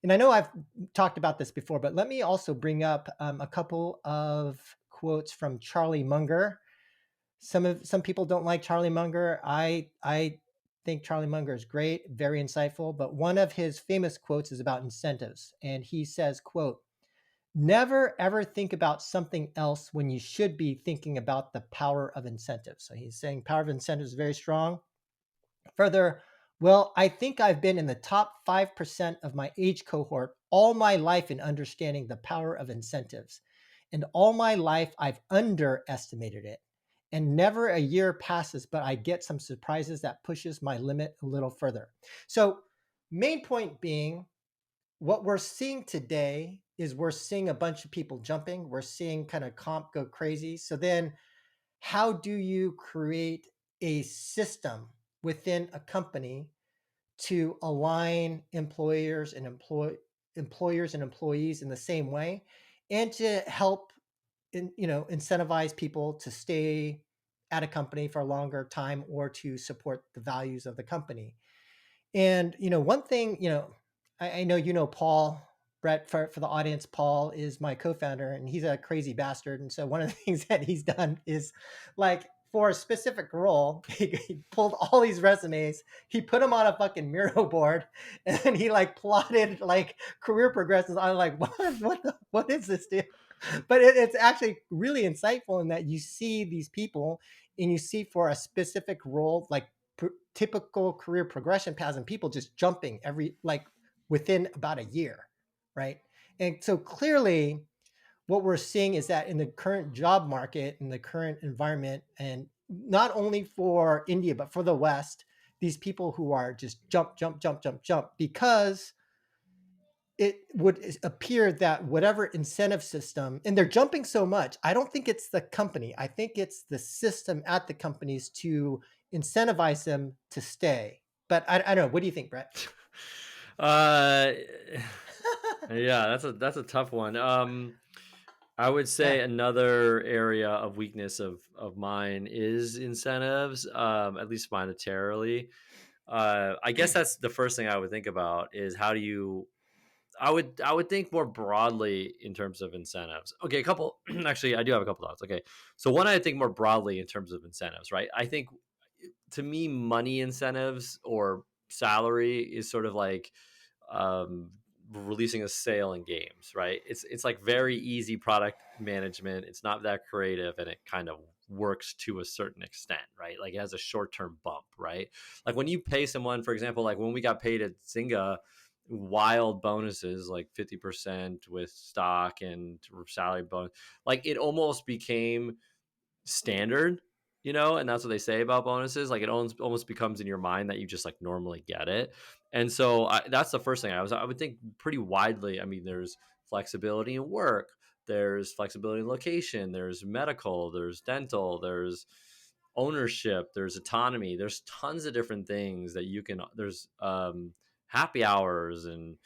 And I know I've talked about this before, but let me also bring up a couple of quotes from Charlie Munger. Some people don't like Charlie Munger. I think Charlie Munger is great, very insightful. But one of his famous quotes is about incentives, and he says, "quote Never ever think about something else when you should be thinking about the power of incentives." So he's saying power of incentives is very strong. Further, well, I think I've been in the top 5% of my age cohort all my life in understanding the power of incentives. And all my life, I've underestimated it. And never a year passes, but I get some surprises that pushes my limit a little further. So, main point being, what we're seeing today is we're seeing a bunch of people jumping. We're seeing kind of comp go crazy. So then how do you create a system within a company to align employers and employees in the same way, and to help incentivize people to stay at a company for a longer time or to support the values of the company? And one thing, I know Paul, Brett, for the audience, Paul is my co-founder, and he's a crazy bastard. And so one of the things that he's done is, like, for a specific role, he pulled all these resumes, he put them on a fucking Miro board, and then he like plotted like career progressions. I'm like, what is this, dude? But it's actually really insightful in that you see these people, and you see for a specific role, like typical career progression paths, and people just jumping every like within about a year, right? And so clearly what we're seeing is that in the current job market, in the current environment, and not only for India, but for the West, these people who are just jump, jump, jump, jump, jump, because it would appear that whatever incentive system, and they're jumping so much, I don't think it's the company. I think it's the system at the companies to incentivize them to stay. But I don't know. What do you think, Brett? Uh, yeah, that's a tough one. I would say Yeah. another area of weakness of mine is incentives, at least monetarily. I guess that's the first thing I would think about is how do you I would think more broadly in terms of incentives. Okay, a couple actually I do have a couple thoughts. Okay. So one I think more broadly in terms of incentives, right? I think to me money incentives or salary is sort of like um releasing a sale in games, right? It's like very easy product management. It's not that creative and it kind of works to a certain extent, right? Like it has a short-term bump, right? Like when you pay someone, for example, like when we got paid at Zynga, wild bonuses like 50% with stock and salary bonus, like it almost became standard, and that's what they say about bonuses. Like it almost becomes in your mind that you just like normally get it. And so that's the first thing I would think pretty widely. I mean, there's flexibility in work, there's flexibility in location, there's medical, there's dental, there's ownership, there's autonomy, there's tons of different things that you can, there's happy hours and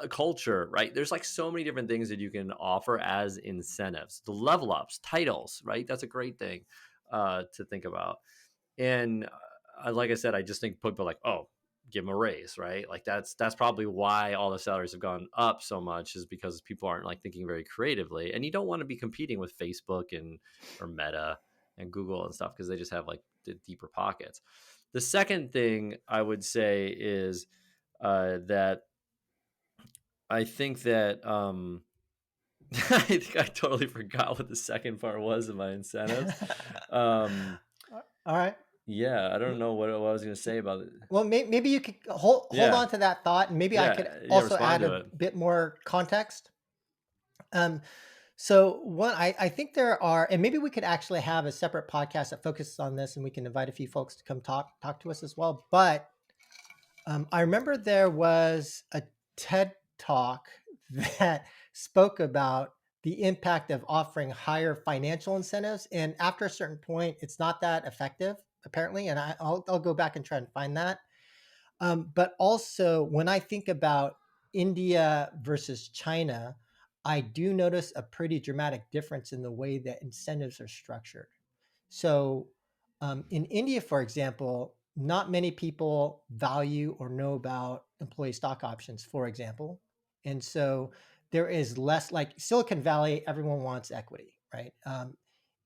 culture, right? There's like so many different things that you can offer as incentives. The level ups, titles, right? That's a great thing to think about. And like I said, I just think people are like, oh, give them a raise, right? Like that's probably why all the salaries have gone up so much, is because people aren't like thinking very creatively, and you don't want to be competing with Facebook and or Meta and Google and stuff because they just have like deeper pockets. The second thing I would say is that I think that I think I totally forgot what the second part was of my incentives. Um, All right. yeah, I don't know what I was going to say about it. Well, maybe you could hold Yeah, on to that thought, and maybe I could yeah. also Respond add to a it. bit more context. Um, so one, I think there are, and maybe we could actually have a separate podcast that focuses on this, and we can invite a few folks to come talk to us as well. But I remember there was a TED talk that spoke about the impact of offering higher financial incentives, and after a certain point, it's not that effective apparently. And I'll go back and try and find that. But also, when I think about India versus China, I do notice a pretty dramatic difference in the way that incentives are structured. So, in India, for example, not many people value or know about employee stock options, for example. And so there is less, like Silicon Valley, everyone wants equity, right?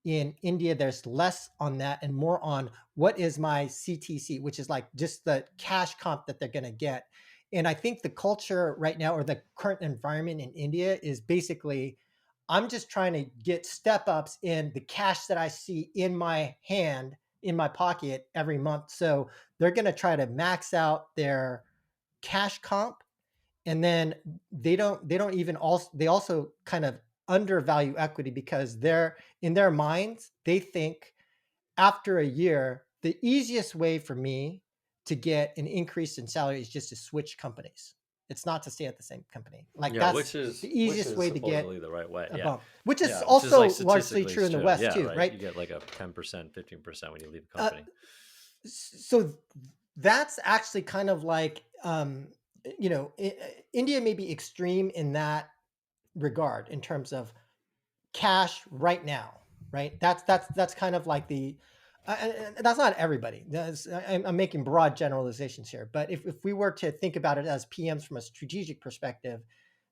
In India, there's less on that and more on what is my CTC, which is like just the cash comp that they're going to get. And I think the culture right now, or the current environment in India, is basically I'm just trying to get step ups in the cash that I see in my hand, in my pocket every month. So they're going to try to max out their cash comp, and then they don't even also, they also kind of undervalue equity because they're, in their minds, they think after a year the easiest way for me to get an increase in salary is just to switch companies. It's not to stay at the same company. Like Yeah, that's which is the which easiest is way to get supposedly the right way. a Yeah, bump, which is yeah, which is like also largely statistically true in the true. West Yeah, too, right. right? You get like a 10%, 15% when you leave a uh, company. so that's actually kind of like India may be extreme in that regard in terms of cash right now, right? That's kind of like the that's not everybody. I'm making broad generalizations here, but if we were to think about it as PMs from a strategic perspective,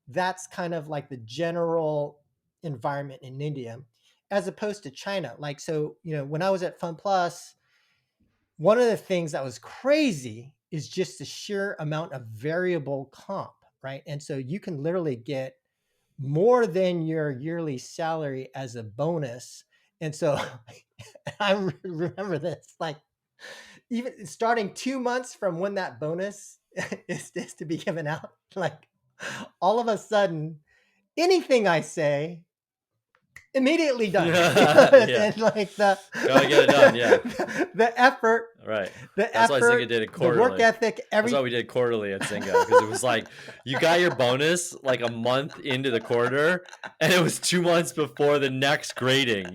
that's kind of like the general environment in India, as opposed to China. Like, so when I was at Fun Plus, one of the things that was crazy is just the sheer amount of variable comp, right? And so you can literally get more than your yearly salary as a bonus. And so I remember this, like even starting 2 months from when that bonus is to be given out, like all of a sudden anything I say immediately done. Yeah, And like gotta get it done. Yeah, the effort, right. the That's why Zynga effort, did it the work quarterly. ethic, That's why we did quarterly at Zynga, because it was like you got your bonus like a month into the quarter, and it was 2 months before the next grading.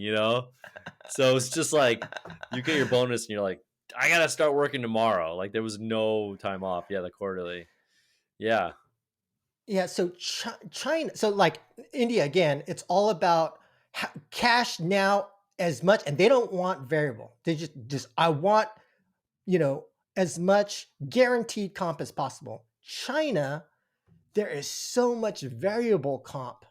So it's just like you get your bonus, and you're like, I gotta start working tomorrow. Like there was no time off. Yeah, the quarterly. Yeah, Yeah, so China, so like India again, it's all about cash now as much, and they don't want variable. They just I want, you know, as much guaranteed comp as possible. China, there is so much variable comp.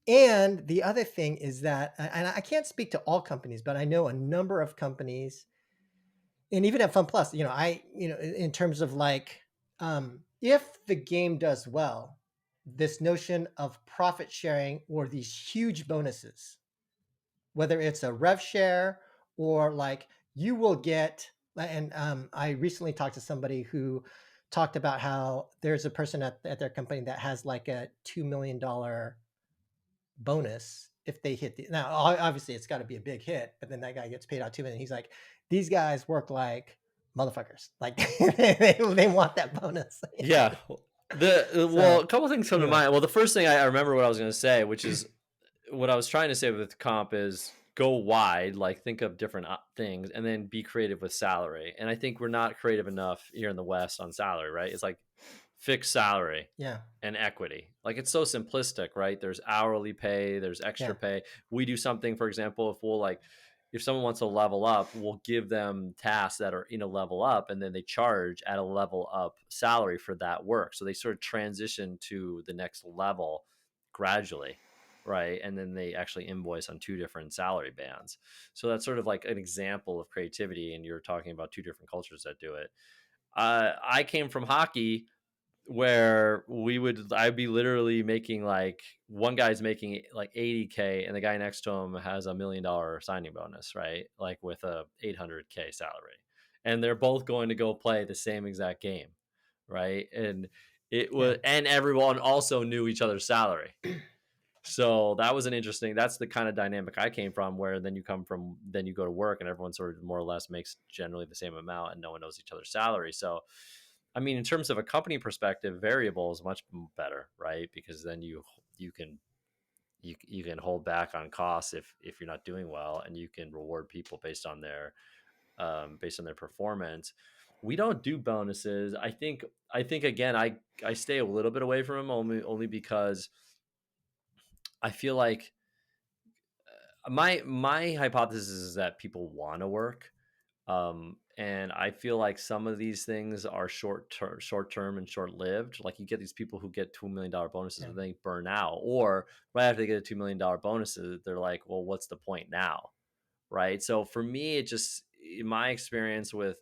And the other thing is that, and I can't speak to all companies, but I know a number of companies, and even at Fun Plus, in terms of like, if the game does well, this notion of profit sharing or these huge bonuses, whether it's a rev share or like you will get, and I recently talked to somebody who talked about how there's a person at their company that has like a $2 million bonus if they hit now obviously it's got to be a big hit, but then that guy gets paid out 2 million. He's like, these guys work like motherfuckers, like they want that bonus. yeah. Well, So a couple things come to anyway, mind. Well, the first thing I remember what I was going to say, which is what I was trying to say with comp is go wide, like think of different things, and then be creative with salary. And I think we're not creative enough here in the West on salary, right? It's like fixed salary yeah, and equity. Like it's so simplistic, right? There's hourly pay, there's extra yeah, pay. We do something, for example, if someone wants to level up, we'll give them tasks that are in a level up, and then they charge at a level up salary for that work. So they sort of transition to the next level gradually, right? And then they actually invoice on two different salary bands. So that's sort of like an example of creativity. And you're talking about two different cultures that do it. I came from hockey where I'd be literally making like one guy's making like 80K and the guy next to him has $1 million signing bonus, right? Like with a 800K salary. And they're both going to go play the same exact game, right? And it yeah, was, and everyone also knew each other's salary. So that was that's the kind of dynamic I came from, where then you go to work and everyone sort of more or less makes generally the same amount and no one knows each other's salary. So, I mean, in terms of a company perspective, variable is much better, right? Because then you can you can hold back on costs if you're not doing well, and you can reward people based on their performance. We don't do bonuses. I think again, I stay a little bit away from them only because I feel like my hypothesis is that people want to work, and I feel like some of these things are short term and short lived. Like you get these people who get $2 million bonuses, yeah, but they burn out, or right after they get a $2 million bonuses, they're like, well, what's the point now, right? So for me, it just in my experience with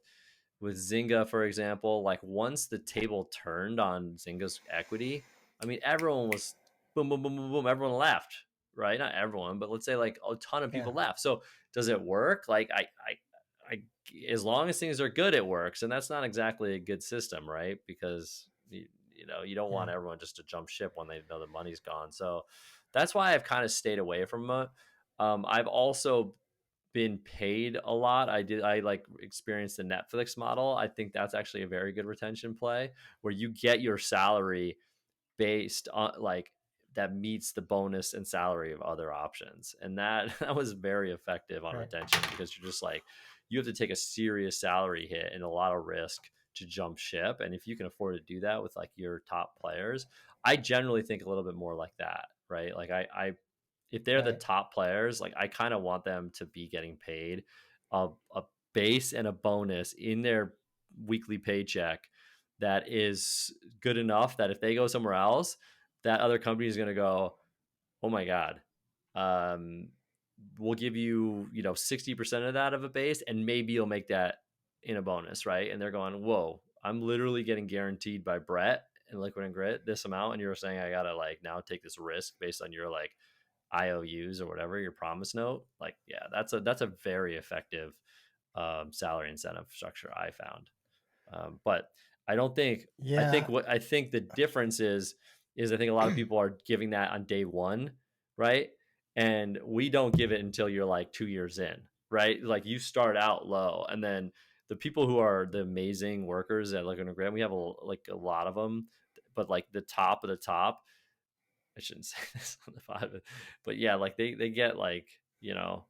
Zynga, for example, like once the table turned on Zynga's equity, I mean, everyone was boom, boom, boom, boom, boom. Everyone left, right? Not everyone, but let's say like a ton of yeah, people left. So does it work? Like I as long as things are good, it works, and that's not exactly a good system, right? Because you don't yeah, want everyone just to jump ship when they know the money's gone. So that's why I've kind of stayed away from it. I've also been paid a lot. I like experienced the Netflix model. I think that's actually a very good retention play where you get your salary based on like that meets the bonus and salary of other options. And that that was very effective on right, retention because you're just like you have to take a serious salary hit and a lot of risk to jump ship. And if you can afford to do that with like your top players, I generally think a little bit more like that, right? Like I if they're the right, top players, like I kind of want them to be getting paid a base and a bonus in their weekly paycheck that is good enough that if they go somewhere else, that other company is going to go, oh my god, um, we'll give you 60% of that of a base, and maybe you'll make that in a bonus, right? And they're going, whoa, I'm literally getting guaranteed by Brett and Liquid and Grit this amount, and you're saying I gotta like now take this risk based on your like IOUs or whatever your promise note. Like, yeah, that's a very effective salary incentive structure I found. But I don't think I think yeah, what I think the difference is is I think a lot of people are giving that on day one, right? And we don't give it until you're like 2 years in, right? Like you start out low, and then the people who are the amazing workers at like on a grant, we have like a lot of them, but like the top of the top, I shouldn't say this on the five, but yeah, like they get like, you know,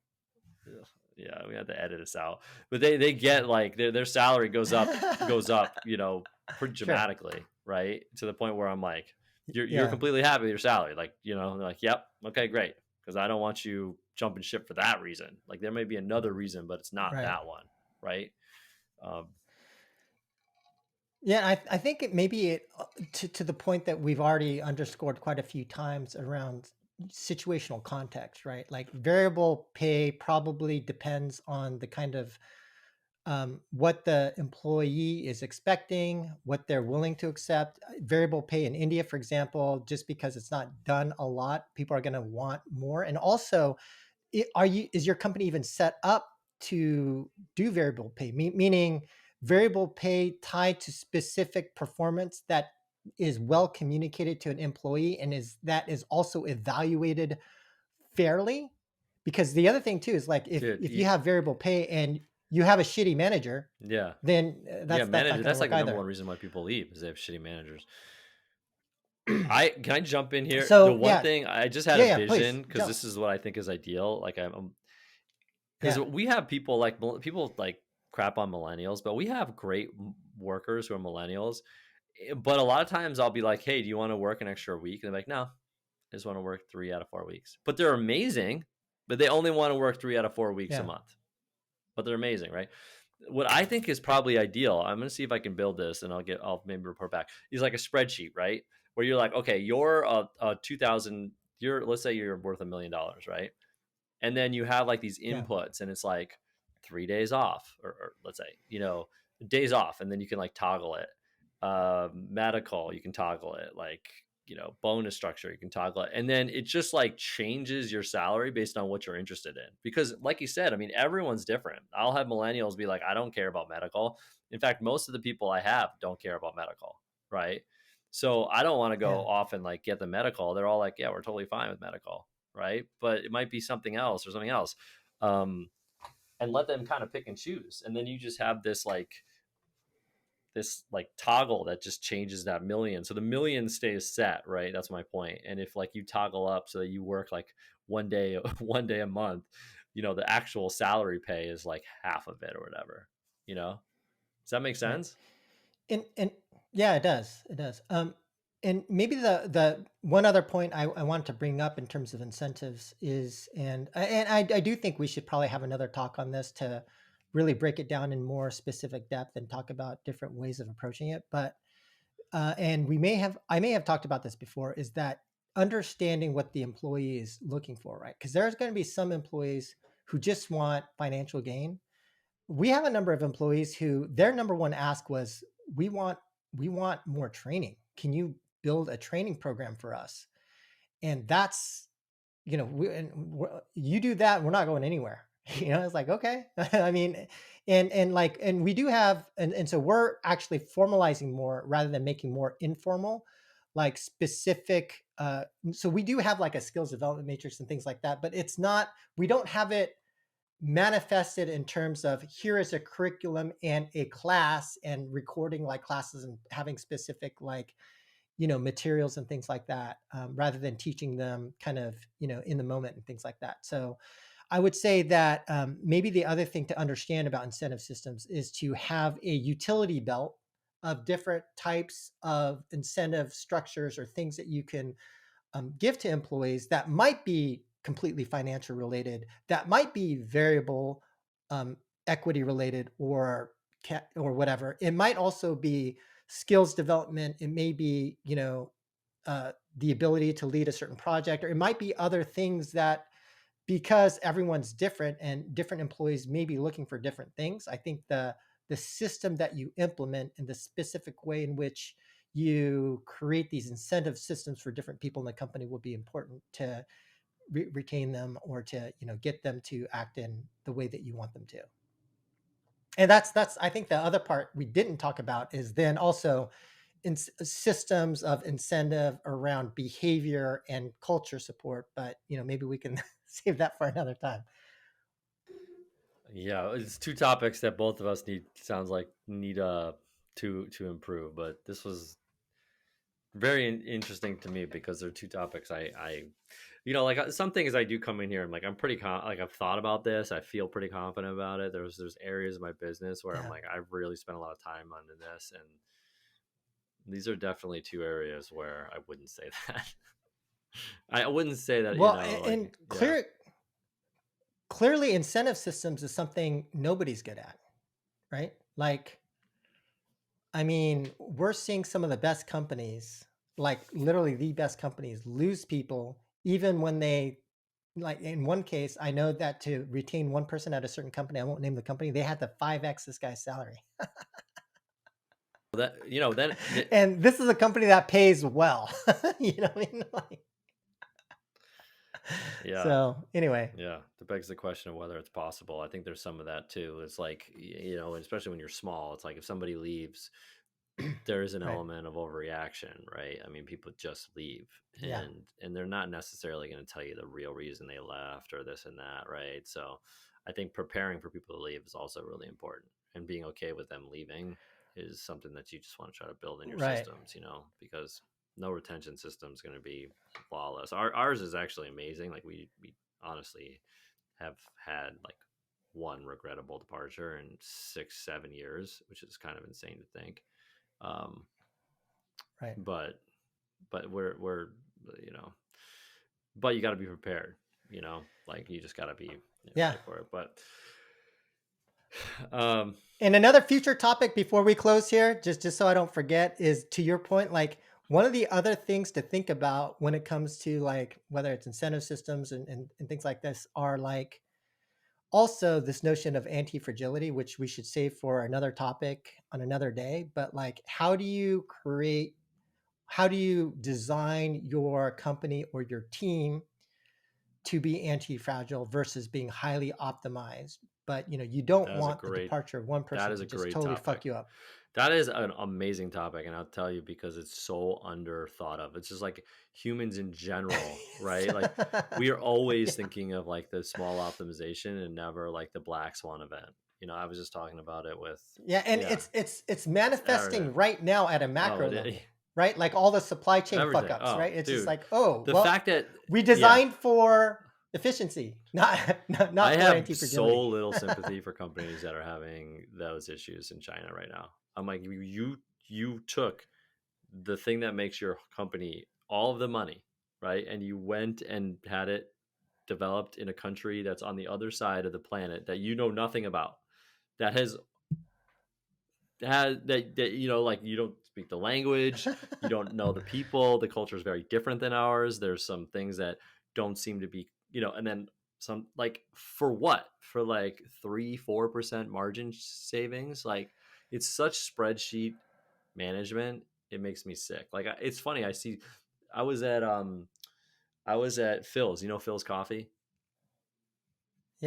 ugh, yeah, we had to edit this out, but they get like their salary goes up, you know, pretty Sure. dramatically, right? To the point where I'm like, you're Yeah. completely happy with your salary, like, you know, they're like, yep, okay, great, because I don't want you jumping ship for that reason. Like there may be another reason, but it's not Right. that one, right? Um, Yeah, I think it maybe it to the point that we've already underscored quite a few times around situational context, right? Like variable pay probably depends on the kind of what the employee is expecting, what they're willing to accept. Variable pay in India, for example, just because it's not done a lot, people are going to want more. And also, is your company even set up to do variable pay? Meaning variable pay tied to specific performance that is well communicated to an employee and is also evaluated fairly? Because the other thing too is like dude, if you have variable pay and you have a shitty manager, yeah, then yeah, that's not manager. going to That's like work the number either. one reason why people leave is they have shitty managers. I can I jump in here? The So one yeah, thing I just had a yeah, please vision because jump. this is what I think is ideal. Like I'm because Yeah, we have people like people like crap on millennials, but we have great workers who are millennials. But a lot of times I'll be like, "Hey, do you want to work an extra week?" And they're like, "No, I just want to work 3 out of 4 weeks." But they're amazing, but they only want to work 3 out of 4 weeks a yeah, month. But they're amazing, right? What I think is probably ideal, I'm going to see if I can build this, and I'll maybe report back. Is like a spreadsheet, right? Where you're like, okay, you're a 2000, let's say you're worth $1 million, right? And then you have like these yeah, inputs, and it's like 3 days off, or let's say, you know, days off, and then you can like toggle it. Medical, you can toggle it, like, you know, bonus structure, you can toggle it, and then it just like changes your salary based on what you're interested in, because like you said, I mean, everyone's different. I'll have millennials be like, I don't care about medical. In fact, most of the people I have don't care about medical, right? So I don't want to go yeah. off and like get the medical. They're all like, yeah, we're totally fine with medical, right? But it might be something else or something else. Um, and let them kind of pick and choose. And then you just have this like toggle that just changes that million. So the million stays set, right? That's my point. And if like you toggle up so that you work like one day, one day a month, you know, the actual salary pay is like half of it or whatever, you know? Does that make Right. sense? And yeah, it does. It does. And maybe the one other point I wanted to bring up in terms of incentives is, and I do think we should probably have another talk on this to really break it down in more specific depth and talk about different ways of approaching it. But and I may have talked about this before, is that understanding what the employee is looking for, right? Because there's going to be some employees who just want financial gain. We have a number of employees who their number one ask was, we want we want more training. Can you build a training program for us? And that's, you do that, we're not going anywhere. It's like, okay. I mean, and we do have, and so we're actually formalizing more rather than making more informal, like specific. So we do have like a skills development matrix and things like that, but it's not. We don't have it manifested in terms of here is a curriculum and a class and recording like classes and having specific like materials and things like that, rather than teaching them kind of in the moment and things like that. So I would say that maybe the other thing to understand about incentive systems is to have a utility belt of different types of incentive structures or things that you can give to employees that might be completely financial related, that might be variable, um, equity related, or whatever. It might also be skills development. It may be the ability to lead a certain project, or it might be other things that, because everyone's different and different employees may be looking for different things. I think the system that you implement and the specific way in which you create these incentive systems for different people in the company will be important to retain them, or to get them to act in the way that you want them to. And that's I think the other part we didn't talk about is then also systems of incentive around behavior and culture support, but maybe we can save that for another time. Yeah, it's two topics that both of us sounds like need to improve, but this was very interesting to me because they're two topics I like some things I do come in here. I'm like, I'm pretty like I've thought about this. I feel pretty confident about it. There's areas of my business where I'm Yeah. like, I've really spent a lot of time on this, and these are definitely two areas where I wouldn't say that. I wouldn't say that, Well, like, and yeah. clearly incentive systems is something nobody's good at, right? Like, I mean, we're seeing some of the best companies, like literally the best companies, lose people even when they, like in one case, I know that to retain one person at a certain company, I won't name the company, they had to 5x this guy's salary. That, then And this is a company that pays well. What I mean? yeah. So anyway, Yeah, that begs the question of whether it's possible. I think there's some of that too. It's like, especially when you're small, it's like if somebody leaves, there is an right. element of overreaction, right? I mean, people just leave, Yeah. and they're not necessarily going to tell you the real reason they left or this and that, right? So I think preparing for people to leave is also really important, and being okay with them leaving is something that you just want to try to build in your Right. systems, because no retention system is going to be flawless. Ours is actually amazing. Like we honestly have had like one regrettable departure in 6 7 years, which is kind of insane to think. um, Right. but we're you know, but you got to be prepared. Like you just got to be Yeah. ready for it. But um, And another future topic before we close here, just so I don't forget, is to your point, like one of the other things to think about when it comes to like whether it's incentive systems and things like this are like also this notion of anti-fragility, which we should save for another topic on another day. But like, how do you design your company or your team to be anti-fragile versus being highly optimized? But you don't that is a want the great departure of one that person is to a just great totally topic. fuck you up. That is an amazing topic, and I'll tell you because it's so under thought of. It's just like humans in general, right? Like we are always Yeah. thinking of like the small optimization and never like the black swan event. I was just talking about it with, Yeah, and yeah, it's everything. manifesting right now at a Oh, macro level, right? Like all the supply chain fuck everything. ups, Oh, right? It's just dude, like, oh, the well, fact that, we yeah, designed for efficiency, not I not for have anti-fragility. so little sympathy for companies that are having those issues in China right now. I'm like, you took the thing that makes your company all of the money, right? And you went and had it developed in a country that's on the other side of the planet that you know nothing about, that has that like you don't speak the language, you don't know the people, the culture is very different than ours. There's some things that don't seem to be, and then some, like, for what, for like 3 4% margin savings. Like, it's such spreadsheet management. It makes me sick. Like, it's funny, I was at Phil's, Phil's Coffee.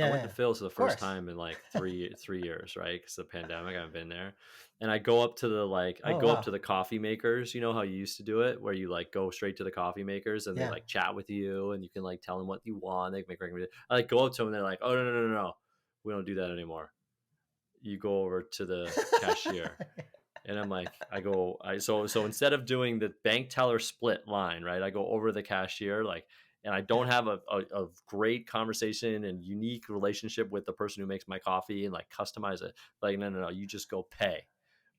I Yeah, went yeah, to Phil's for the of first course. time in like three years, right? Because the pandemic, I've been there, and I go up to the I Oh go up wow. to the coffee makers. You know how you used to do it, where you like go straight to the coffee makers and they Yeah. like chat with you, and you can like tell them what you want. They can make recommendations. I like go up to them, and they're like, "Oh, no, no, no, no, no, we don't do that anymore. You go over to the cashier." And I'm like, so instead of doing the bank teller split line, right? I go over the cashier, like, and I don't Yeah. have a great conversation and unique relationship with the person who makes my coffee and like customize it. Like, no, no, no, you just go pay,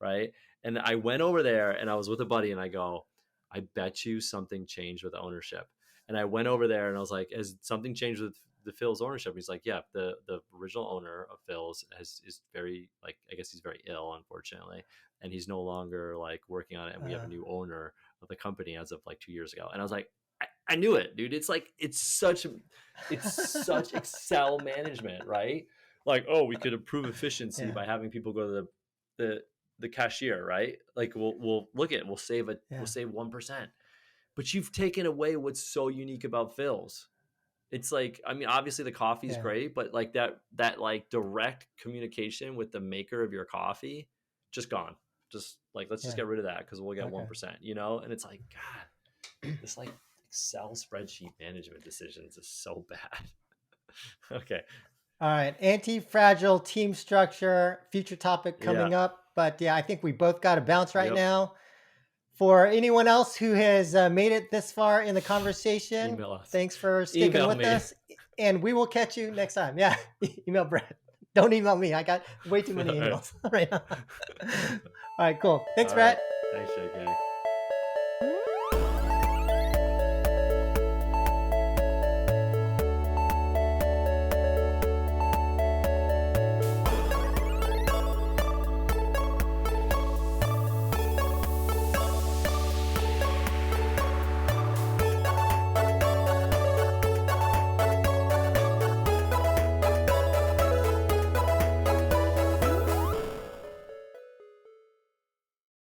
right? And I went over there and I was with a buddy and I go, I bet you something changed with ownership. And I went over there and I was like, has something changed with the Phil's ownership? He's like, yeah, the original owner of Phil's is very, like, I guess he's very ill, unfortunately, and he's no longer like working on it, and we have a Uh, new owner of the company as of like 2 years ago. And I was like, I knew it, dude. It's like it's such Excel management, right? Like, oh, we could improve efficiency yeah. by having people go to the the cashier, right? Like, we'll look at it, we'll Yeah. save 1%. But you've taken away what's so unique about Phil's. It's like, I mean, obviously the coffee's Yeah. great, but like that like direct communication with the maker of your coffee, just gone. just like, let's just Yeah. get rid of that because we'll get Okay. 1%, you know? And it's like, God, this like Excel spreadsheet management decisions is so bad. Okay. All right. Anti-fragile team structure, future topic coming Yeah. up. But yeah, I think we both got to bounce right Yep. now. For anyone else who has made it this far in the conversation, Email us. thanks for sticking Email with me. us. And we will catch you next time. Yeah. Email Brett. Don't email me. I got way too many emails right now. All right, cool. Thanks, All right. Brett. Thanks, JK.